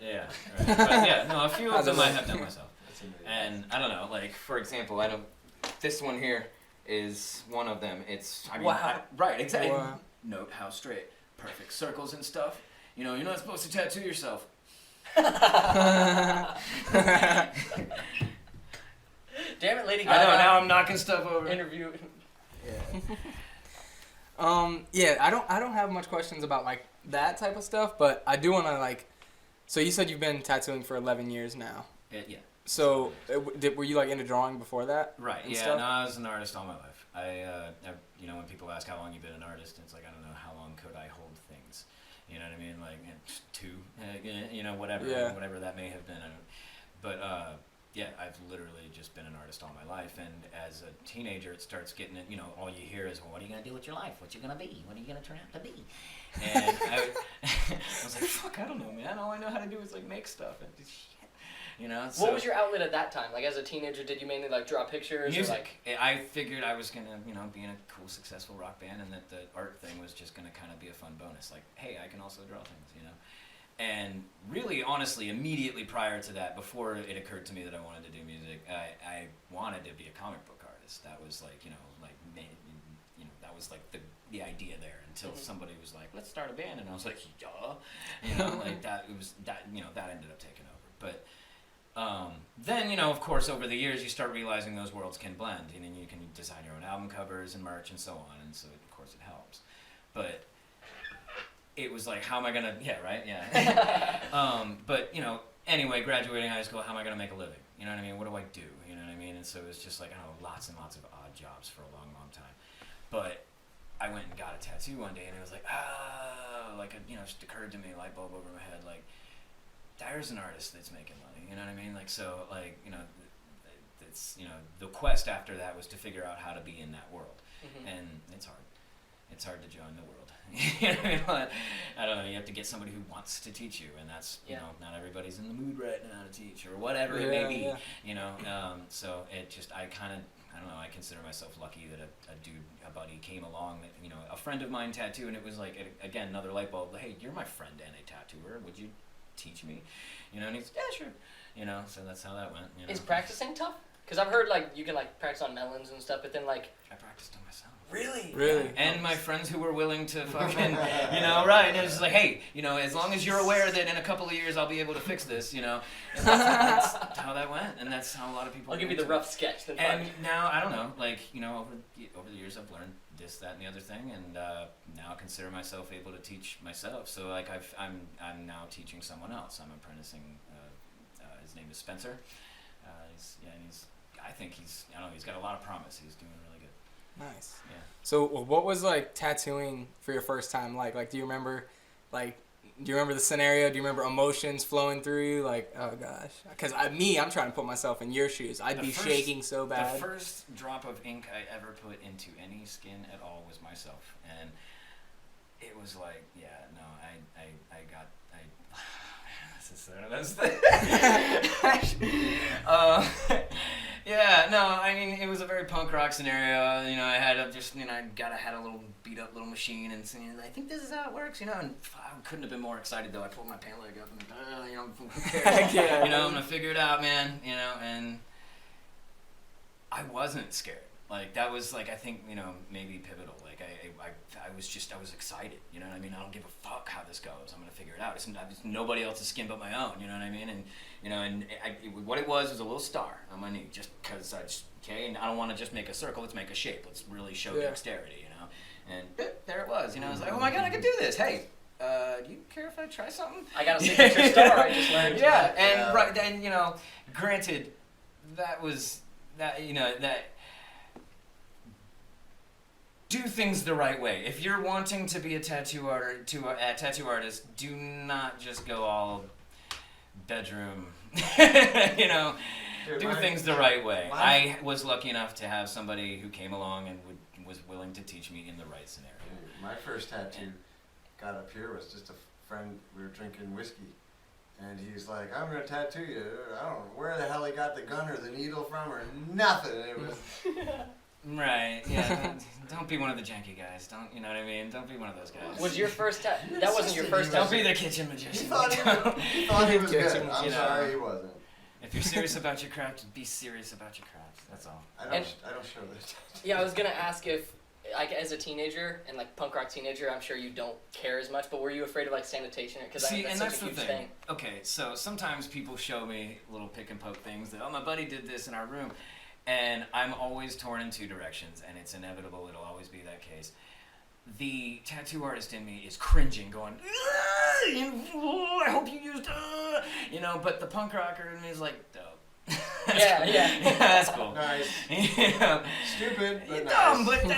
Yeah. Right. But yeah, no, a few of them I have done myself. That's amazing. And I don't know, like for example, this one here is one of them. It's Wow. right, exactly. Wow. Note how straight, perfect circles and stuff. You know, you're not supposed to tattoo yourself. Damn it, Lady I know, Gaga. now I'm knocking stuff over. Interview. Yeah, I don't have much questions about like that type of stuff, but I do want to like. So you said you've been tattooing for 11 years now. Yeah. So were you like into drawing before that? Right. and Yeah. stuff? No, I was an artist all my life. You know, when people ask how long you've been an artist, it's like I don't know how long could I hold things. You know what I mean? Like 2. You know, whatever. Yeah. Whatever that may have been. But yeah, I've literally just been an artist all my life. And as a teenager, it starts getting it. You know, all you hear is, well, what are you gonna do with your life? What you gonna be? What are you gonna turn out to be? And I was like, fuck, I don't know, man. All I know how to do is like make stuff and shit. You know. So, What was your outlet at that time? Like as a teenager, did you mainly like draw pictures? music. Or, like... I figured I was gonna, you know, be in a cool, successful rock band, and that the art thing was just gonna kind of be a fun bonus. Like, hey, I can also draw things, you know. And really, honestly, immediately prior to that, before it occurred to me that I wanted to do music, I wanted to be a comic book artist. That was like, you know, that was like the idea there. Until somebody was like, let's start a band, and I was like, yeah, you know, like that. It was that, you know, that ended up taking over, but. Then, you know, of course, over the years, you start realizing those worlds can blend, and then you can design your own album covers and merch and so on, and so, of course, it helps. But it was like, how am I going to, yeah, right, yeah. But, you know, anyway, graduating high school, how am I going to make a living? You know what I mean? What do I do? You know what I mean? And so it was just like, I don't know, lots and lots of odd jobs for a long, long time. But I went and got a tattoo one day, and it was like, like, you know, it just occurred to me, light bulb over my head, like, there's an artist that's making money, you know what I mean? Like, so, like, you know, it's, you know, the quest after that was to figure out how to be in that world. And it's hard. It's hard to join the world. You know what I mean? I don't know, you have to get somebody who wants to teach you, and that's, you know, not everybody's in the mood right now to teach, or whatever it may be, you know? So it just, I kind of, I don't know, I consider myself lucky that a buddy came along, that, you know, a friend of mine tattooed, and it was like, again, another light bulb, hey, you're my friend and a tattooer, would you teach me, you know? And he's, yeah, sure, you know. So that's how that went. You know? Is practicing tough? Because I've heard like you can like practice on melons and stuff, but then like I practiced on myself. Really? And my friends who were willing to fucking, you know, right? And it's just like, hey, you know, as long as you're aware that in a couple of years I'll be able to fix this, you know. And that's how that went, and that's how a lot of people. I'll give you the rough sketch. Then and now I don't know, like, you know, over the years I've learned this, that, and the other thing, and now I consider myself able to teach myself. So like I'm now teaching someone else. I'm apprenticing. His name is Spencer. I think I don't know, he's got a lot of promise. He's doing really good. Nice. Yeah. So what was like tattooing for your first time like? Like, do you remember the scenario? Do you remember emotions flowing through you? Like, oh gosh. Because I'm trying to put myself in your shoes. I'd be shaking so bad. The first drop of ink I ever put into any skin at all was myself. And it was like, yeah, no, I got this is one of those things. Yeah, no, I mean, it was a very punk rock scenario. You know, I had had a little beat up little machine, and I think this is how it works, you know. And I couldn't have been more excited though. I pulled my pant leg up, and you know, who cares? Yeah. You know, I'm gonna figure it out, man. You know, and I wasn't scared. Like, that was, like, I think, you know, maybe pivotal. Like, I was excited, you know what I mean? I don't give a fuck how this goes. I'm going to figure it out. It's nobody else's skin but my own, you know what I mean? And, you know, what it was a little star on my knee, just because and I don't want to just make a circle, let's make a shape. Let's really show dexterity, you know? And there it was, you know, I was like, oh my God, I can do this. Hey, do you care if I try something? I got a signature star, I just learned. Yeah, and right, and, you know, granted, do things the right way. If you're wanting to be a tattoo artist, do not just go all bedroom. You know, do things the right way. I was lucky enough to have somebody who came along and was willing to teach me in the right scenario. My first tattoo got up here was just a friend. We were drinking whiskey, and he's like, "I'm gonna tattoo you." I don't know where the hell he got the gun or the needle from or nothing. It was. Right, yeah, don't be one of the janky guys, you know what I mean? Don't be one of those guys. Was your first tattoo? That wasn't your first tattoo. Don't be the kitchen magician. He thought he was good. I'm sorry he wasn't. If you're serious about your craft, be serious about your craft, that's all. I don't show this. Yeah, I was gonna ask if like as a teenager and like punk rock teenager, I'm sure you don't care as much. But were you afraid of like sanitation? Because that's such a huge thing. Okay, so sometimes people show me little pick and poke things that my buddy did this in our room, and I'm always torn in two directions, and it's inevitable. It'll always be that case. The tattoo artist in me is cringing, going, I hope you used, but the punk rocker in me is like, dope. Yeah, that's cool. Nice. Yeah. Stupid, but Dumb, nice. but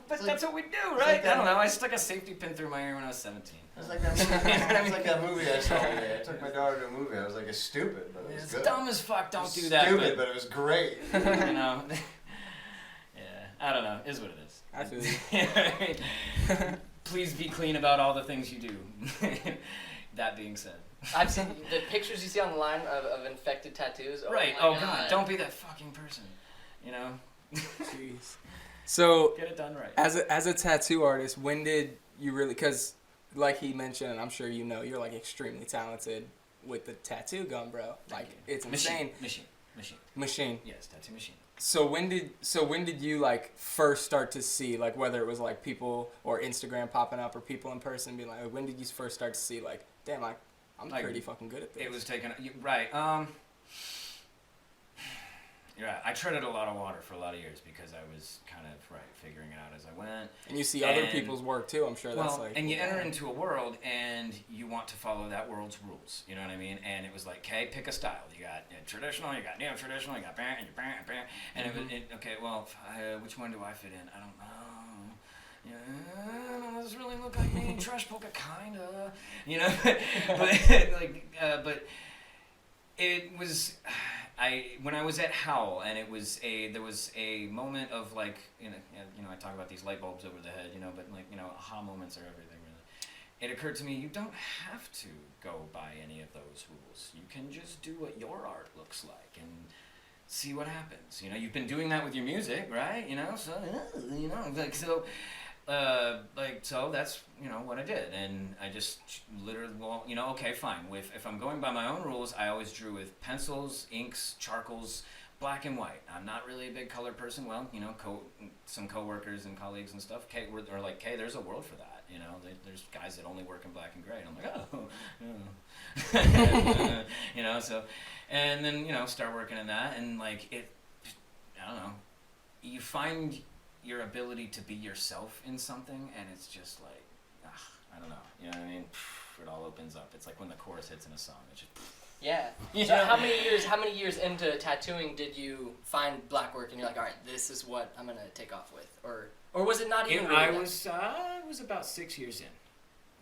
that's, that's what we do, right? I don't know, I stuck a safety pin through my ear when I was 17. It's like that movie I saw today. I took my daughter to a movie. I was like, it's stupid, but it was It's good. dumb as fuck, don't It's do that. Stupid, but it was great. Yeah, I don't know, is what it is. I feel you. Please be clean about all the things you do. That being said. I've seen the pictures you see online of infected tattoos. Right. Oh, Oh God! Don't be that fucking person. Jeez. So Get it done right. as a tattoo artist, when did you really? Because like he mentioned, and I'm sure you know, you're like extremely talented with the tattoo gun, bro. Like it's insane. Machine. Yes, tattoo machine. So when did you like first start to see, like, whether it was like people or Instagram popping up or people in person being like, when did you first start to see like, damn, I'm like, pretty fucking good at this? It was taken right. You're right. I treaded a lot of water for a lot of years because I was kind of figuring it out as I went. And you see other people's work too. I'm sure that's like. And you enter into a world and you want to follow that world's rules. You know what I mean? And it was like, okay, pick a style. You got traditional, you got neo-traditional, you got bam, and you bam, bam. And okay, well, which one do I fit in? I don't know. Yeah, does this really look like me? Trash polka, kinda. But it was. When I was at Howl, and there was a moment of like, I talk about these light bulbs over the head, but like, aha moments are everything really. It occurred to me, you don't have to go by any of those rules. You can just do what your art looks like and see what happens. You've been doing that with your music, right? So that's what I did, and I just literally, okay, fine. If I'm going by my own rules, I always drew with pencils, inks, charcoals, black and white. I'm not really a big color person. Well, some coworkers and colleagues and stuff, are like, hey, there's a world for that. There's guys that only work in black and gray. And I'm like, oh, so, and then start working in that, and like I don't know, you find your ability to be yourself in something, and it's just like, I don't know, you know what I mean? It all opens up. It's like when the chorus hits in a song. It's just. Yeah. So how many years into tattooing did you find black work, and you're like, all right, this is what I'm gonna take off with, or was it not even? I was about 6 years in.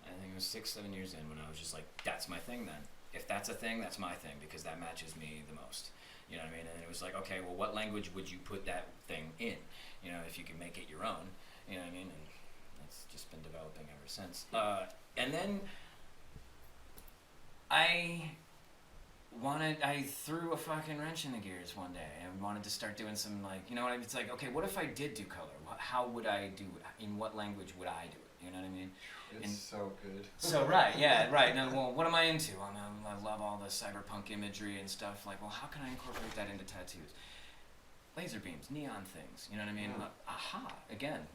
I think it was 6-7 years in when I was just like, that's my thing then. If that's a thing, that's my thing because that matches me the most. You know what I mean? And it was like, okay, well, what language would you put that thing in? If you can make it your own, you know what I mean? And that's just been developing ever since. And then I threw a fucking wrench in the gears one day and wanted to start doing some, like, it's like, okay, what if I did do color? How would I do it? In what language would I do it? You know what I mean? It's so good. So, right, yeah, right. Now, well, what am I into? I love all the cyberpunk imagery and stuff. Like, well, how can I incorporate that into tattoos? Laser beams, neon things, you know what I mean? Yeah. Aha, again,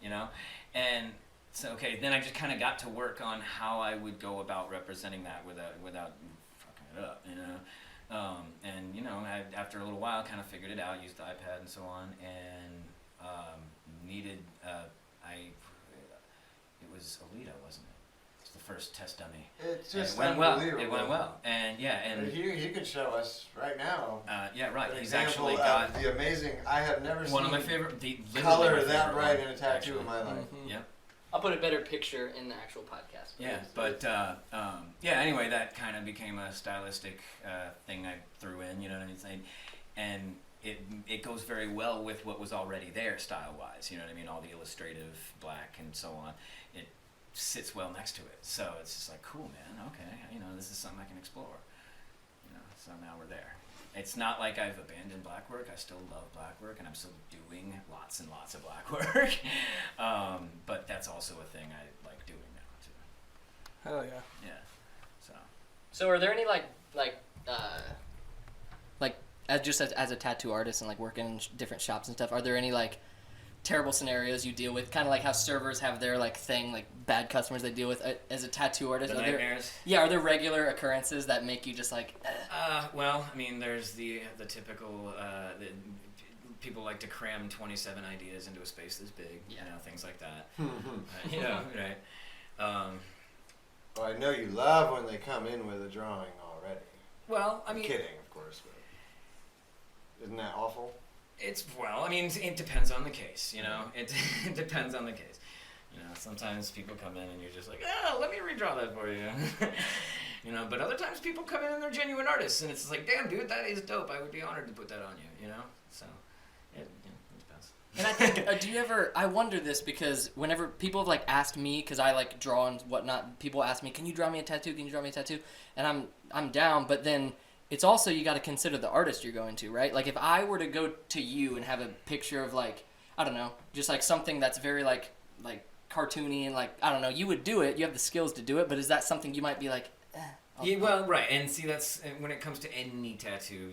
And so, okay, then I just kind of got to work on how I would go about representing that without fucking it up, And, after a little while, kind of figured it out, used the iPad and so on, and it was Alita, wasn't it? It's the first test dummy. It just went well. It went well, and he could show us right now. Yeah, right. An He's example actually of got the amazing. I have never seen one of my favorite color that bright in a tattoo in my life. Mm-hmm. Yeah. I'll put a better picture in the actual podcast. Yeah, but anyway, that kind of became a stylistic thing I threw in. You know what I'm saying? And it goes very well with what was already there style-wise. You know what I mean? All the illustrative black and so on. It sits well next to it. So it's just like, cool, man. Okay, this is something I can explore. So now we're there. It's not like I've abandoned black work. I still love black work, and I'm still doing lots and lots of black work. But that's also a thing I like doing now too. Hell yeah. Yeah. So are there any as a tattoo artist and like working in different shops and stuff, are there any like terrible scenarios you deal with, kind of like how servers have their like thing, like bad customers they deal with as a tattoo artist? The nightmares. Are there regular occurrences that make you just like? Well, I mean, there's the typical. People like to cram 27 ideas into a space this big. Yeah. You know, things like that. Right. Well, I know you love when they come in with a drawing already. Well, I mean, kidding, of course, but isn't that awful? it depends on the case, you know. It depends on the case. You know, sometimes people come in and you're just like, let me redraw that for you. You know, but other times people come in and they're genuine artists, and it's like, damn, dude, that is dope. I would be honored to put that on you, you know? So, it depends. And I think, do you ever, I wonder this because whenever people have like asked me, because I like draw and whatnot, people ask me, can you draw me a tattoo? Can you draw me a tattoo? And I'm down, but then it's also, you got to consider the artist you're going to, right? Like if I were to go to you and have a picture of like, I don't know, just like something that's very like cartoony and like, I don't know, you would do it, you have the skills to do it, but is that something you might be like, yeah, well, right, and see, that's, when it comes to any tattoo,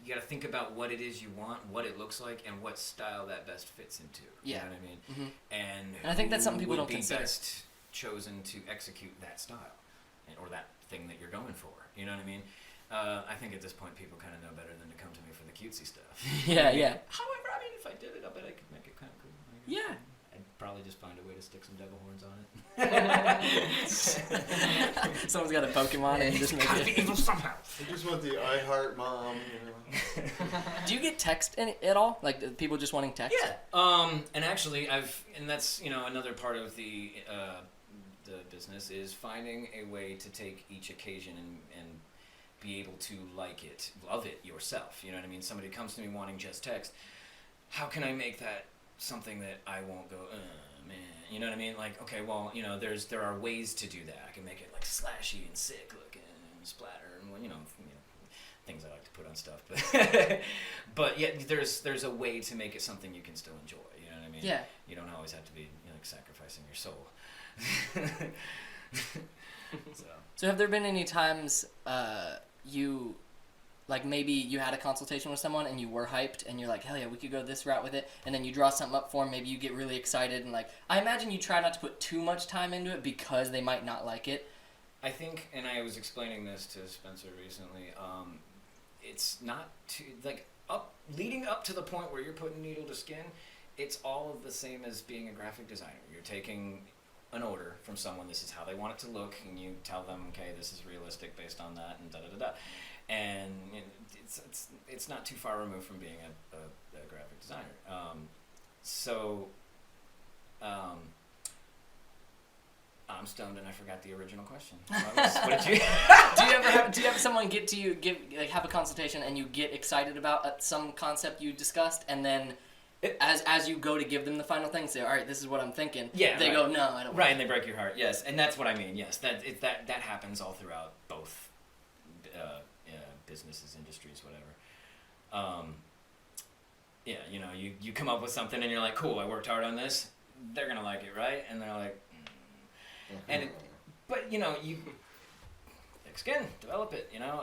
you got to think about what it is you want, what it looks like, and what style that best fits into. Yeah. You know what I mean? Mm-hmm. And I think that's something people would don't be consider. best chosen to execute that style, or that thing that you're going for. You know what I mean? I think at this point people kind of know better than to come to me for the cutesy stuff. Yeah, yeah. However, I mean, if I did it, I bet I could make it kind of cool. Yeah. I'd probably just find a way to stick some devil horns on it. Someone's got a Pokemon and just make it. evil somehow. I just want the I heart mom, you know. Do you get text at all? Like people just wanting text? Yeah. And actually, and that's, you know, another part of the business is finding a way to take each occasion and be able to love it yourself. You know what I mean? Somebody comes to me wanting just text. How can I make that something that I won't go, man? You know what I mean? Like, okay, well, you know, there are ways to do that. I can make it like slashy and sick looking and splatter and, you know, things I like to put on stuff. But yet there's a way to make it something you can still enjoy. You know what I mean? Yeah. You don't always have to be, you know, like sacrificing your soul. So have there been any times you, like maybe you had a consultation with someone and you were hyped and you're like, hell yeah, we could go this route with it, and then you draw something up for them, maybe you get really excited and like, I imagine you try not to put too much time into it because they might not like it. I think, and I was explaining this to Spencer recently, it's not too, like, leading up to the point where you're putting needle to skin, it's all of the same as being a graphic designer. You're taking an order from someone, this is how they want it to look, and you tell them, okay, this is realistic based on that, and da-da-da-da. And you know, it's not too far removed from being a graphic designer. I'm stoned and I forgot the original question. What did you? Do you have someone get to you, have a consultation and you get excited about some concept you discussed, and then as you go to give them the final thing, say, all right, this is what I'm thinking. Yeah. They right. go, no, I don't. Right, and they break your heart. Yes, and that's what I mean. Yes, that happens all throughout both businesses, industries, whatever. Yeah, you know, you come up with something and you're like, cool, I worked hard on this. They're gonna like it, right? And they're like, and but you know, you thick skin, develop it. You know,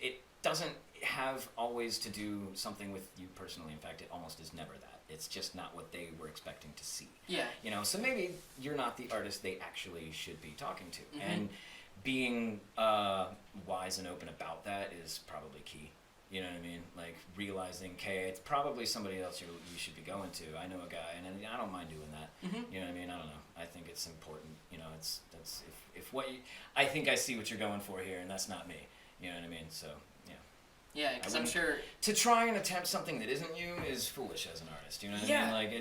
it doesn't have always to do something with you personally. In fact, it almost is never that. It's just not what they were expecting to see. Yeah. You know, so maybe you're not the artist they actually should be talking to, Mm-hmm. and being wise and open about that is probably key. You know what I mean? Like realizing, okay, it's probably somebody else you should be going to. I know a guy, and I don't mind doing that. Mm-hmm. You know what I mean? I don't know. I think it's important. You know, that's if what you, I think I see what you're going for here, and that's not me. You know what I mean? So yeah. Yeah, because I'm sure To try and attempt something that isn't you is foolish as an artist. You know what I mean? Like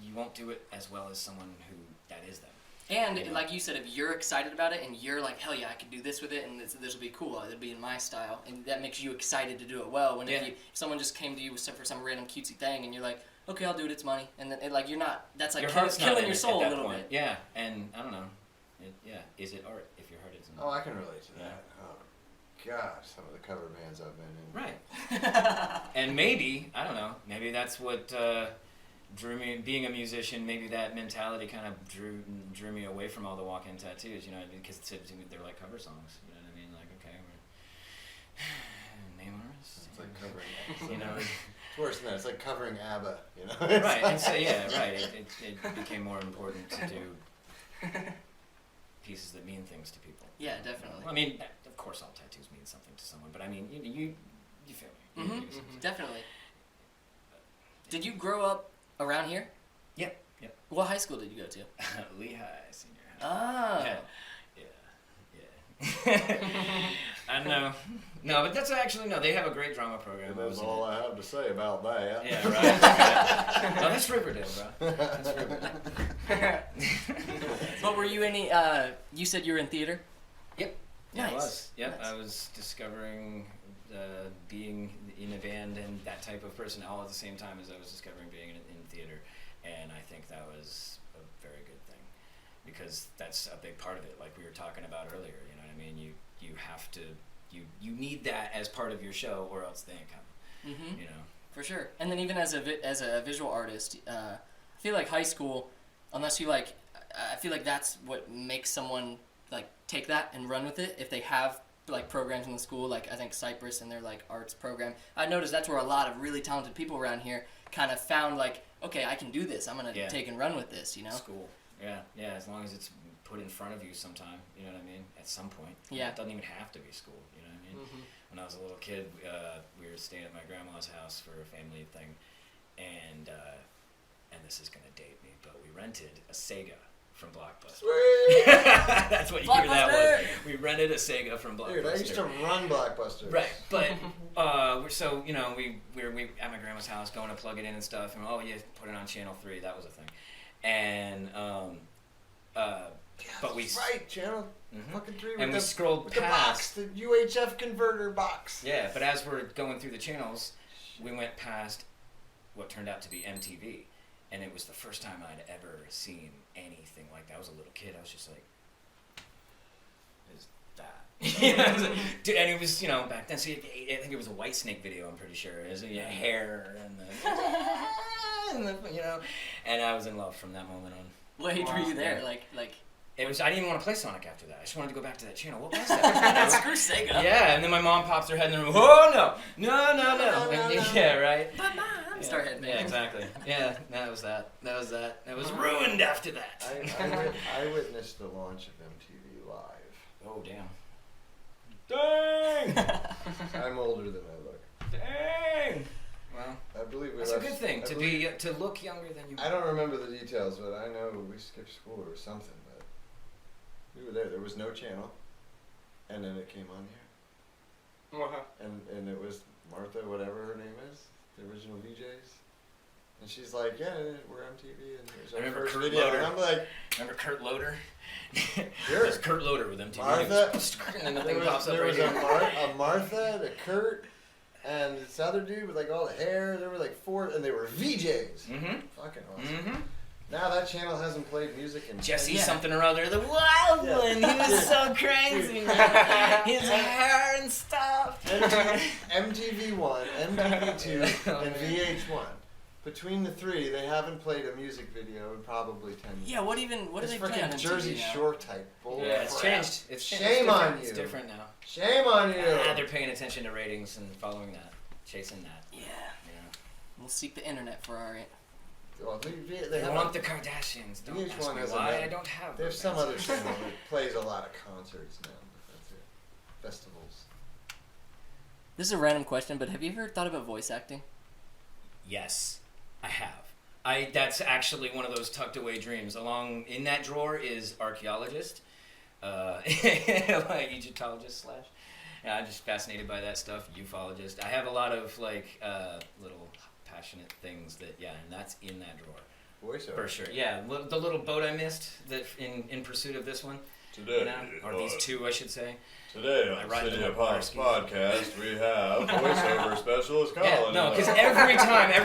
you won't do it as well as someone who that is them. And you know? like you said, if you're excited about it and you're like, hell yeah, I could do this with it, and this will be cool, it'll be in my style, and that makes you excited to do it well. When if someone just came to you for some random cutesy thing, and you're like, okay, I'll do it, it's money, and then like you're not, that's like killing your soul a little bit. Yeah, and I don't know. Is it art if your heart isn't? Oh, I can relate to that. Oh, gosh, some of the cover bands I've been in. Right. And maybe, I don't know, maybe that's what drew me, being a musician, maybe that mentality kind of drew me away from all the walk-in tattoos, you know, because they're like cover songs, you know what I mean? Like, okay, we're name artists. It's like covering. You know, It's worse than that. It's like covering ABBA, you know? Right, and so it became more important to do pieces that mean things to people. Yeah, definitely. I mean, of course, all tattoos mean something to someone, but I mean, you feel me? Definitely. Did you grow up around here? Yep. What high school did you go to? Lehigh Senior High. Ah. Yeah. I know. No, but that's actually, no, they have a great drama program. That's all I have to say about that. Yeah, right. No, that's Riverdale, bro. That's Riverdale. But were you any, you said you were in theater? Yep. Nice. I was. Yep. Nice. I was discovering being in a band and that type of person all at the same time as I was discovering being in theater. And I think that was a very good thing because that's a big part of it. Like we were talking about earlier, you know what I mean? You have to, you need that as part of your show or else they ain't coming, you know? For sure. And then even as a visual artist, I feel like high school, unless you like, I feel like that's what makes someone like take that and run with it. If they have like programs in the school, like I think Cypress and their like arts program, I noticed that's where a lot of really talented people around here kind of found like, okay, I can do this. I'm gonna take and run with this, you know? School. Yeah, as long as it's put in front of you sometime, you know what I mean? At some point. Yeah. It doesn't even have to be school, you know what I mean? When I was a little kid, we were staying at my grandma's house for a family thing, and this is gonna date me, but we rented a Sega from Blockbuster. Sweet! That's what year that was. We rented a Sega from Blockbuster. Dude, I used to run Blockbuster. Right, but so you know we at my grandma's house going to plug it in and stuff, and put it on channel 3. That was a thing, and but we right channel fucking 3 and we with scrolled the box, past the UHF converter box. Yeah, but as we're going through the channels, we went past what turned out to be MTV, and it was the first time I'd ever seen anything like that. I was a little kid. I was just like, "Is that?" Dude, and it was back then. So I think it was a Whitesnake video. I'm pretty sure. It was hair and the and I was in love from that moment on. What age were you there? Like. It was. I didn't even want to play Sonic after that. I just wanted to go back to that channel. What was that? Screw Sega. Yeah, and then my mom pops her head in the room. Oh no! No. Yeah, right. But mom, start headbanging. Yeah, exactly. Yeah, that was that. It was ruined after that. I witnessed the launch of MTV Live. Oh damn. Dang! I'm older than I look. Dang! Well, I believe that's a good thing to look younger than you. I don't remember the details, but I know we skipped school or something. But we were there. There was no channel, and then it came on here. And it was Martha, whatever her name is, the original VJs. And she's like, "Yeah, we're MTV." And here's our first Kurt video. Loder. And I'm like, remember Kurt Loder? Sure. It's Kurt Loder with MTV. Martha. And then nothing pops up there right was here. a Martha, a Kurt, and this other dude with like all the hair. There were like 4, and they were VJs. Fucking awesome. Now that channel hasn't played music in Jesse something or other, the wild one. He was so crazy, man. His hair and stuff. MTV1, MTV2, and VH1. Between the 3, they haven't played a music video in probably 10 years. Yeah, what do they play on MTV Jersey now? Shore type bull. Yeah, it's crap. changed. Shame on you. It's different now. Shame on you. They're paying attention to ratings and following that, chasing that. Yeah. We'll seek the internet for our. Well, they want the Kardashians. Don't ask me why I don't have. They have some other channel that plays a lot of concerts now. But that's it. Festivals. This is a random question, but have you ever thought about voice acting? Yes, I have. That's actually one of those tucked away dreams. Along in that drawer is archaeologist, like Egyptologist / Yeah, I'm just fascinated by that stuff. Ufologist. I have a lot of little passionate things that and that's in that drawer. Voiceover. For sure. Yeah, the little boat I missed that in pursuit of this one. Today, or these 2, I should say. Today on City of Pops podcast, we have voiceover specialist Colin. Yeah, no, because every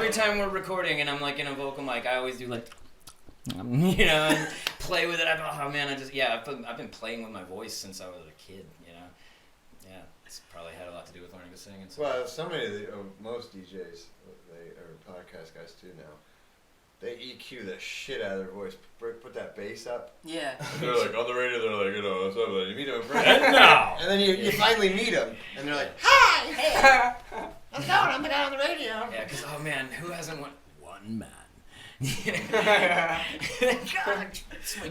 time we're recording and I'm like in a vocal mic, I always do like, and play with it. I've been playing with my voice since I was a kid. Yeah, it's probably had a lot to do with learning to sing and stuff. Well, most DJs, or podcast guys too now, they EQ the shit out of their voice. Put that bass up. Yeah. They're like, on the radio, they're like, what's up? You meet them in No. And then you finally meet them, and they're like, hi! Hey! How's it going? I'm the guy on the radio. Yeah, because, oh man, who hasn't one man? Or God,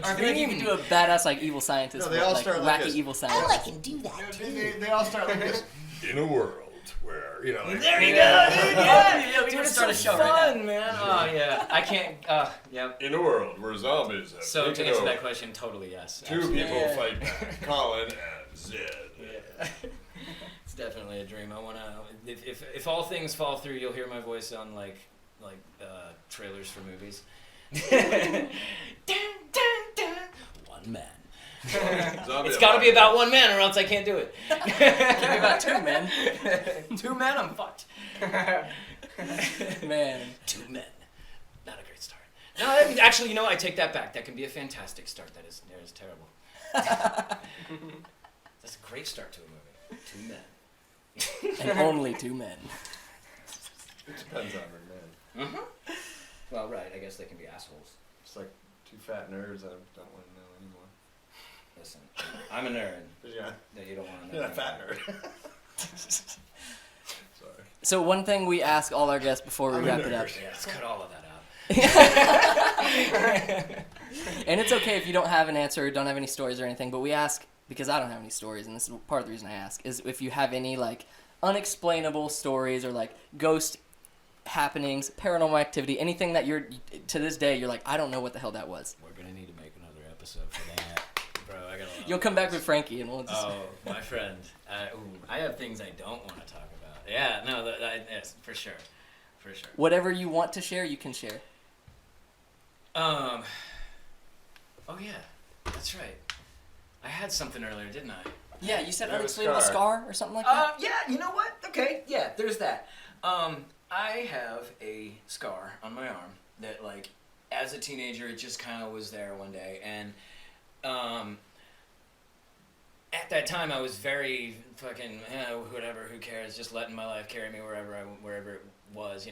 I think you can do a badass like evil scientist. No, they all like, start wacky like this. evil scientist. I can do that too. They all start like this. In a world where, like, there you go, dude. Yeah, we dude, can it's start so a show fun, right now. man. Oh yeah, I can't. Yep. in a world where zombies have So to taken answer over, that question, totally yes. two Absolutely. people fight back, Colin and Zed. Yeah. It's definitely a dream. I wanna. If all things fall through, you'll hear my voice on like trailers for movies. Dun, dun, dun. One man. It's got to be about one man, or else I can't do it. Can't be about two men. 2 men, I'm fucked. Man. 2 men. Not a great start. No, I mean, actually, I take that back. That can be a fantastic start. That is terrible. That's a great start to a movie. 2 men. And only 2 men. It depends on the man. Mm-hmm. Well, right. I guess they can be assholes. It's like 2 fat nerds I don't want to know anymore. Listen, I'm a nerd But yeah, that you don't want to know. you're a fat nerd. Sorry. So one thing we ask all our guests before we I'm a wrap it up, nerd. Yeah, let's cut all of that out. and it's okay if you don't have an answer or don't have any stories or anything, but we ask, because I don't have any stories, and this is part of the reason I ask, is if you have any like unexplainable stories or like ghost happenings, paranormal activity, anything that you're, to this day, you're like, I don't know what the hell that was. We're gonna need to make another episode for that, bro. I got. You'll come back with Frankie and we'll just... Oh, my friend. I have things I don't want to talk about. Yeah, no, yes, for sure. Whatever you want to share, you can share. Oh yeah, that's right. I had something earlier, didn't I? Yeah, you said You have a unexplainable scar. scar or something like that? Yeah, you know what? Okay, yeah, there's that. I have a scar on my arm that, like, as a teenager, it just kind of was there one day, and at that time, I was very fucking, whatever, who cares, just letting my life carry me wherever it was,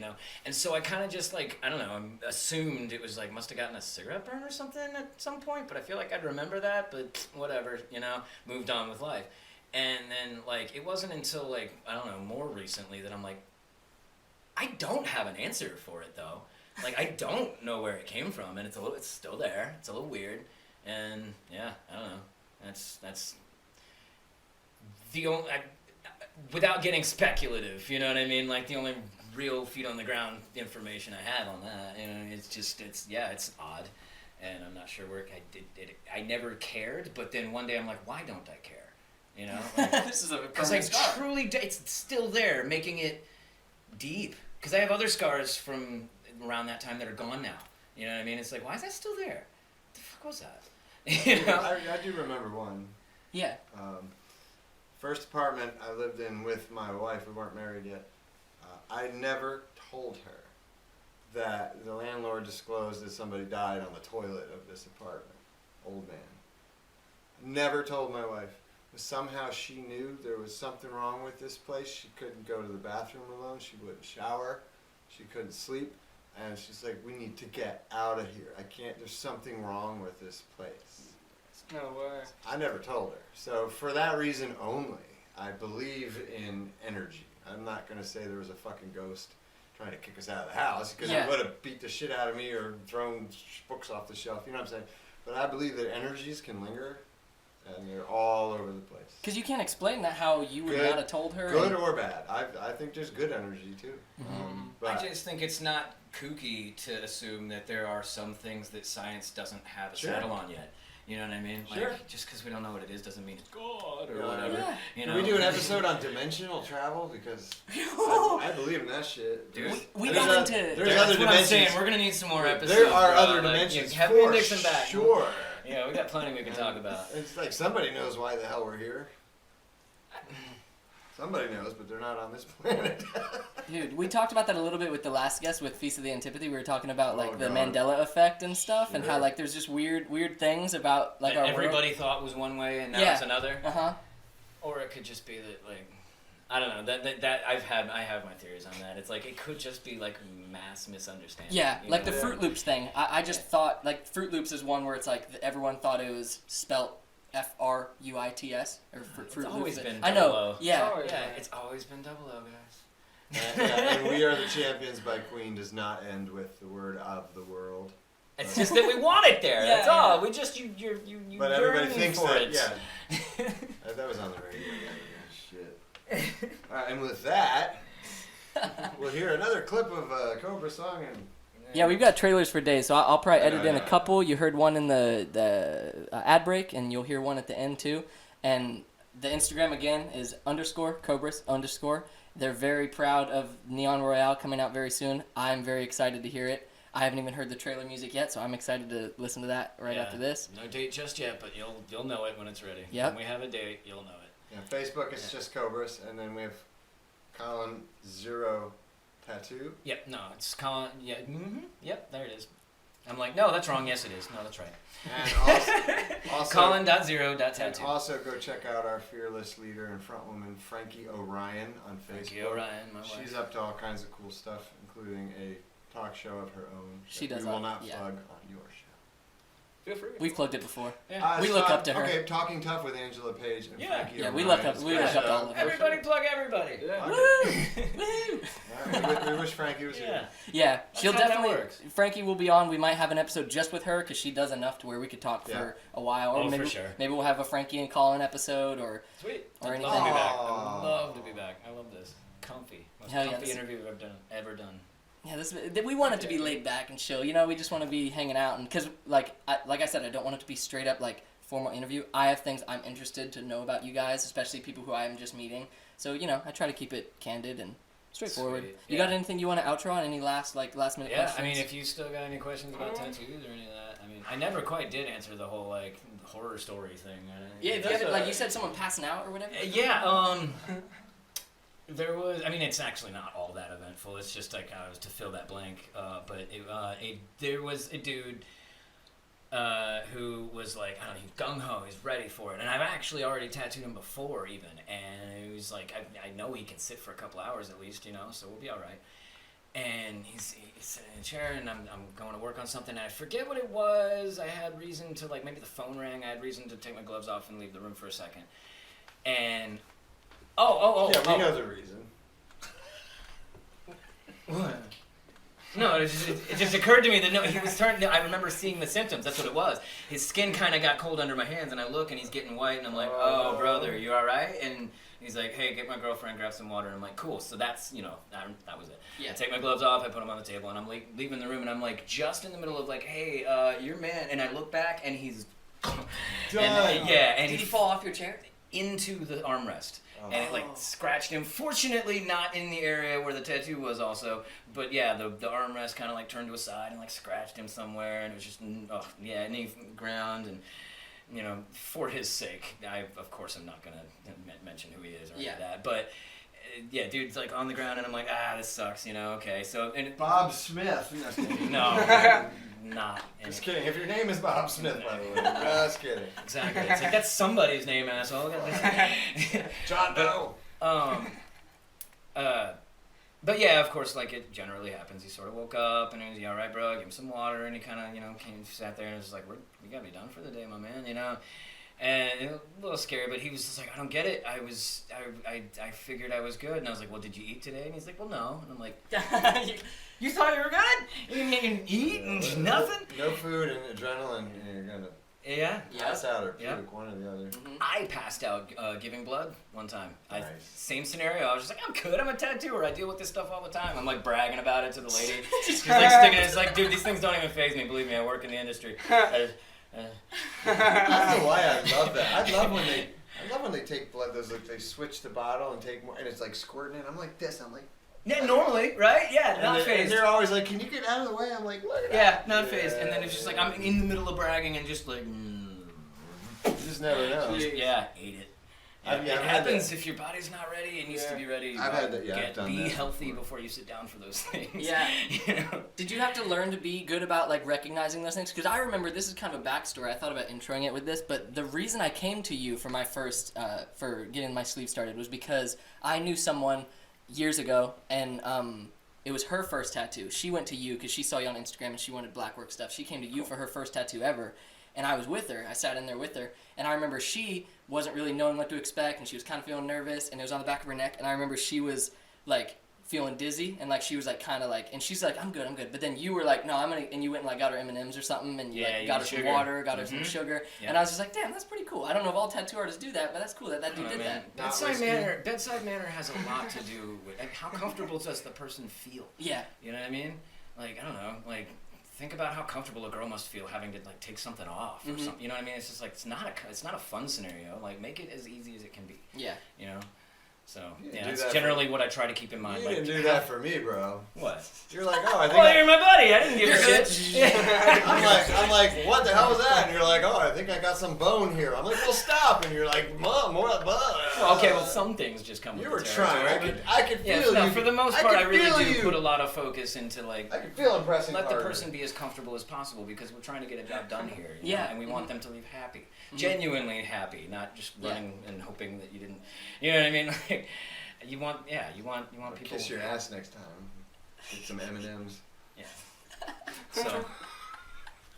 And so I kind of just, like, I don't know, assumed it was, like, must have gotten a cigarette burn or something at some point, but I feel like I'd remember that, but whatever, moved on with life. And then, like, it wasn't until, like, I don't know, more recently that I'm like, I don't have an answer for it, though. Like, I don't know where it came from, and it's still there. It's a little weird, and yeah, I don't know. That's the only, without getting speculative, you know what I mean? Like, the only real feet on the ground information I have on that, it's odd, and I'm not sure where I never cared, but then one day I'm like, why don't I care? Like, This is a because I permanent scar. truly, it's still there, making it deep. Because I have other scars from around that time that are gone now. You know what I mean? It's like, why is that still there? What the fuck was that? I do remember one. Yeah. First apartment I lived in with my wife, we weren't married yet. I never told her that the landlord disclosed that somebody died on the toilet of this apartment. Old man. Never told my wife. Somehow she knew there was something wrong with this place. She couldn't go to the bathroom alone. She wouldn't shower. She couldn't sleep. And she's like, we need to get out of here. There's something wrong with this place. No way. I never told her. So for that reason only, I believe in energy. I'm not going to say there was a fucking ghost trying to kick us out of the house, because Yeah. it would have beat the shit out of me or thrown books off the shelf. You know what I'm saying? But I believe that energies can linger, and they're all over the place. Because you can't explain that how you would Good- not have told her. Good or bad. I think there's good energy too. But I just think it's not kooky to assume that there are some things that science doesn't have a Sure. settle on yet. You know what I mean? Sure. Like, just because we don't know what it is doesn't mean it's God or Yeah. whatever. Yeah. You can know? we do an episode on dimensional travel? Because I believe in that shit. Dude, we There's got a- into... There's That's other what I'm dimensions. saying. We're gonna need some more episodes. There are bro. other Like, dimensions have me for Nixon back. sure. Yeah, we got plenty we can talk about. It's like somebody knows why the hell we're here. Somebody knows, but they're not on this planet. Dude, we talked about that a little bit with the last guest with Feast of the Antipathy. We were talking about like Oh, the God. Mandela effect and stuff, and how Sure. like there's just weird things about like That our everybody thought was one way and now Yeah. it's another. Uh-huh. Or it could just be that, like, I don't know. That I have my theories on that. It's like it could just be like mass misunderstanding. Yeah, you like know? the Fruit Loops thing. I just thought like Fruit Loops is one where it's like everyone thought it was spelt Fruits or Fruit always Loops. been I know. double O. Yeah. Always Yeah, been. it's always been double O, guys. And We Are the Champions by Queen does not end with the word of the world. It's just that we want it there. That's all. We just you But everybody yearning thinks for that. it. Yeah. That was on the radio. Yeah, shit. All right, and with that, we'll hear another clip of a Cobra song and. Yeah, we've got trailers for days, so I'll probably edit in a couple. You heard one in the ad break, and you'll hear one at the end too. And the Instagram again is _Cobress_. They're very proud of Neon Royale coming out very soon. I'm very excited to hear it. I haven't even heard the trailer music yet, so I'm excited to listen to that after this. No date just yet, but you'll know it when it's ready. Yep. When we have a date, you'll know it. Yeah, Facebook is just Cobress, and then we have Colin Zero Tattoo. Yep. No, it's Colin. Yeah. Yep. There it is. I'm like, no, that's wrong. Yes, it is. No, that's right. And also Colin.0.tattoo. And also go check out our fearless leader and frontwoman Frankie O'Ryan on Facebook. Frankie O'Ryan, my wife. She's up to all kinds of cool stuff, including a talk show of her own. She does We will all- not yeah. plug on your show. Feel free. We've plugged it before. Yeah. We look up to her. Okay, Talking Tough with Angela Page and Yeah. Frankie Yeah, O'Ryan. we look up to all of them. Everybody plug everybody. Yeah. Woo! We wish Frankie was Yeah. here. Yeah, she'll how that definitely. works. Frankie will be on. We might have an episode just with her because she does enough to where we could talk for a while. Or Oh, maybe, for sure. Maybe we'll have a Frankie and Colin episode, or Sweet. Or I'd anything. love to be back. Aw. I'd love to be back. I love this. Comfy. Most Hell yeah, comfy this- interview I've ever done. yeah, we want it to be laid back and chill. You know, we just want to be hanging out, and because like I said, I don't want it to be straight up like formal interview. I have things I'm interested to know about you guys, especially people who I'm just meeting. So I try to keep it candid and straightforward. Sweet. You got anything you want to outro on? Any last minute questions? Yeah, I mean, if you still got any questions about tattoos or any of that, I mean, I never quite did answer the whole like horror story thing. Yeah, if you have it, like you said, someone passing out or whatever. Yeah. There was. I mean, it's actually not all that eventful. It's just like I was to fill that blank. But there was a dude who was like, I don't know, he's gung ho, he's ready for it, and I've actually already tattooed him before even, and he was like, I know he can sit for a couple hours at least, so we'll be all right. And he's sitting in a chair, and I'm going to work on something, and I forget what it was. I had reason to, like, maybe the phone rang. I had reason to take my gloves off and leave the room for a second. And Yeah, we know the reason. What? No, it just occurred to me that he was turning. I remember seeing the symptoms. That's what it was. His skin kind of got cold under my hands, and I look, and he's getting white, and I'm like, "Oh, brother, you all right?" And he's like, "Hey, get my girlfriend, grab some water." And I'm like, "Cool." So that's that was it. Yeah. I take my gloves off, I put them on the table, and I'm like leaving the room, and I'm like just in the middle of like, "Hey, your man," and I look back, and he's Done. and Did he fall off your chair? into the armrest. And it like scratched him. Fortunately, not in the area where the tattoo was also. But yeah, the armrest kind of like turned to a side and like scratched him somewhere. And it was just, knee ground. And, for his sake, I, of course, I'm not going to mention who he is or any of that. But yeah, dude's like on the ground and I'm like, this sucks, okay. So, and Bob Smith. no, not. Just kidding. If your name is Bob Smith, by the way. Just kidding. Exactly. It's like, that's somebody's name, asshole. John Doe. But yeah, of course, like it generally happens. He sort of woke up and he was, "You all right, bro?" Give him some water, and he kind of, sat there and was like, "We gotta be done for the day, my man," And it was a little scary, but he was just like, "I don't get it. I figured I was good," and I was like, "Well, did you eat today?" And he's like, "Well, no," and I'm like, "You thought you were good? You didn't eat and nothing?" No food and adrenaline, and you're gonna pass out or puke, one or the other. I passed out giving blood one time. Nice. Same scenario. I was just like, I'm good. I'm a tattooer. I deal with this stuff all the time. I'm like bragging about it to the lady. She's like sticking it. It's like, dude, these things don't even faze me. Believe me, I work in the industry. I don't know why I love that. I love when they take blood. Those like they switch the bottle and take more, and it's like squirting it. I'm like this. I'm like. Yeah, normally, right? Yeah, not And phased. they're always like, "Can you get out of the way?" I'm like, "Look at Yeah, not phased. And then it's just like I'm in the middle of bragging and just like. You just never know. Yeah, ate it. Yeah, I've it had happens if your body's not ready. It needs to be ready. I've had that. Yeah, I've done be that healthy before. before you sit down for those things. Yeah. Did you have to learn to be good about like recognizing those things? Because I remember, this is kind of a backstory. I thought about introing it with this, but the reason I came to you for my first for getting my sleeve started was because I knew someone years ago, and it was her first tattoo. She went to you because she saw you on Instagram and she wanted black work stuff. She came to you for her first tattoo ever, and I was with her. I sat in there with her, and I remember she wasn't really knowing what to expect, and she was kind of feeling nervous, and it was on the back of her neck, and I remember she was like feeling dizzy, and like she was like kind of like, and she's like, I'm good. But then you were like, no, I'm gonna, and you went and like got her M&Ms or something, and you like got her some water, got her some sugar, and I was just like, damn, that's pretty cool. I don't know if all tattoo artists do that, but that's cool that dude did that. Bedside manner has a lot to do with how comfortable does the person feel. Yeah. You know what I mean? Like, I don't know, like, think about how comfortable a girl must feel having to like take something off or something. You know what I mean? It's just like it's not a fun scenario. Like, make it as easy as it can be. Yeah. You know. So that's generally what I try to keep in mind. You like, didn't do that for me, bro. What? You're like, oh, I think. Well, you're my buddy. I didn't give a shit. I'm like, what the hell was that? And you're like, oh, I think I got some bone here. I'm like, well, stop. And you're like, Mom, more. Okay, well, some things just come. You with were the trying. I could feel you. For the most part, I really do put a lot of focus into like. I can feel impressing. Let the person be as comfortable as possible because we're trying to get a job done here. You know? And we want them to leave happy, genuinely happy, not just running and hoping that you didn't. You know what I mean? Like, you want people. Kiss your ass next time. Get some M&Ms. Yeah. So.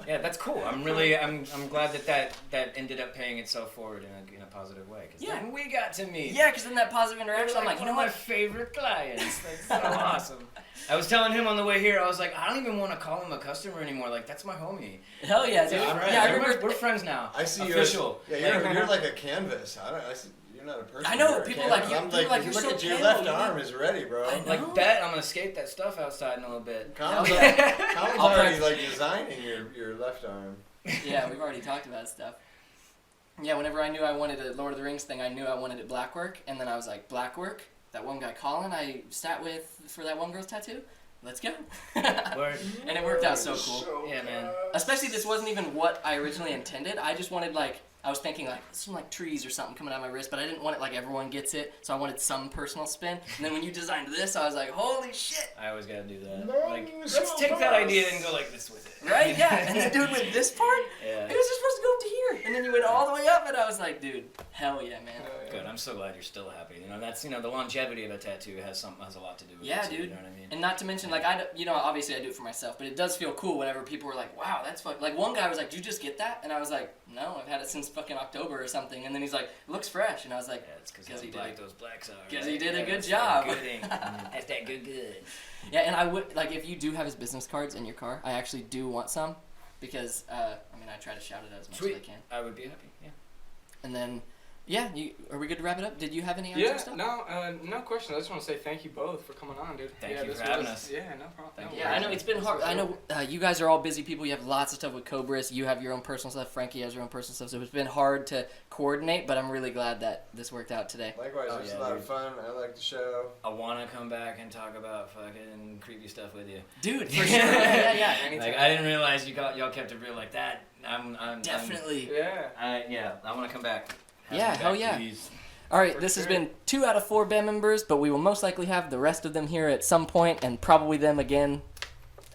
Yeah, that's cool. I'm glad that ended up paying itself forward in a positive way. Cause then we got to meet. Yeah, because then that positive interaction, I'm like, you know what? My favorite clients. That's so awesome. I was telling him on the way here, I was like, I don't even want to call him a customer anymore. Like, that's my homie. Hell yeah, dude. Yeah, I remember. We're friends now. I see official. You're like a canvas. I see. You're not a person. I know people like you. I'm like, you're look so at your pale, left arm is ready, bro. Like bet I'm gonna skate that stuff outside in a little bit. Colin's already like designing your left arm. Yeah, we've already talked about stuff. Yeah, whenever I knew I wanted a Lord of the Rings thing, I knew I wanted it black work, and then I was like, black work? That one guy Colin I sat with for that one girl's tattoo? Let's go. And it worked out so cool. Yeah, man. Especially this wasn't even what I originally intended. I just wanted like, I was thinking like some like trees or something coming out of my wrist, but I didn't want it like everyone gets it, so I wanted some personal spin. And then when you designed this, I was like, holy shit. I always gotta do that. Like, let's take that idea and go like this with it. Right? Yeah. And then dude with this part, yeah. it was just supposed to go up to here. And then you went all the way up, and I was like, dude, hell yeah, man. Good. I'm so glad you're still happy. You know, that's the longevity of a tattoo has a lot to do with it. Yeah, too, dude. You know what I mean? And not to mention, like, obviously I do it for myself, but it does feel cool whenever people are like, wow, that's fucking... Like, one guy was like, did you just get that? And I was like, no, I've had it since fucking October or something. And then he's like, looks fresh. And I was like, yeah, it's because he did those blacks are. Because he did a good job. That's that good. Yeah, and I would, like, if you do have his business cards in your car, I actually do want some. Because, I try to shout it out as much as I can. I would be happy, yeah. And then... Yeah, are we good to wrap it up? Did you have any other stuff? No question. I just want to say thank you both for coming on, dude. Thank you for having us. Yeah, no problem. Thank you. Yeah, I know it's been hard. I know you guys are all busy people. You have lots of stuff with Cobress. You have your own personal stuff. Frankie has your own personal stuff. So it's been hard to coordinate, but I'm really glad that this worked out today. Likewise, it was a lot of fun. I like the show. I want to come back and talk about fucking creepy stuff with you. Dude, for sure. Yeah. Like, I didn't realize y'all kept it real like that. I'm definitely. I want to come back. Hell yeah. Please. All right, this has been 2 out of 4 band members, but we will most likely have the rest of them here at some point, and probably them again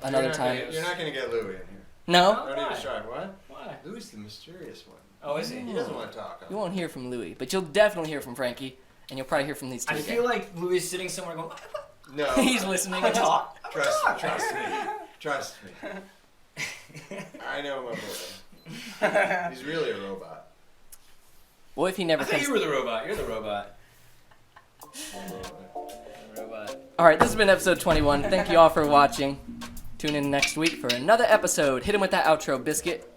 another time. You're not going to get Louie in here. No? Don't even try. What? Why? Louie's the mysterious one. Oh, is he? He doesn't want to talk. You won't hear from Louie, but you'll definitely hear from Frankie, and you'll probably hear from these two again. I feel like Louie is sitting somewhere going, no. He's listening and talk. Trust me. I know my boy. He's really a robot. Well, if he never comes... you were the robot. You're the robot. All right, this has been episode 21. Thank you all for watching. Tune in next week for another episode. Hit him with that outro, Biscuit.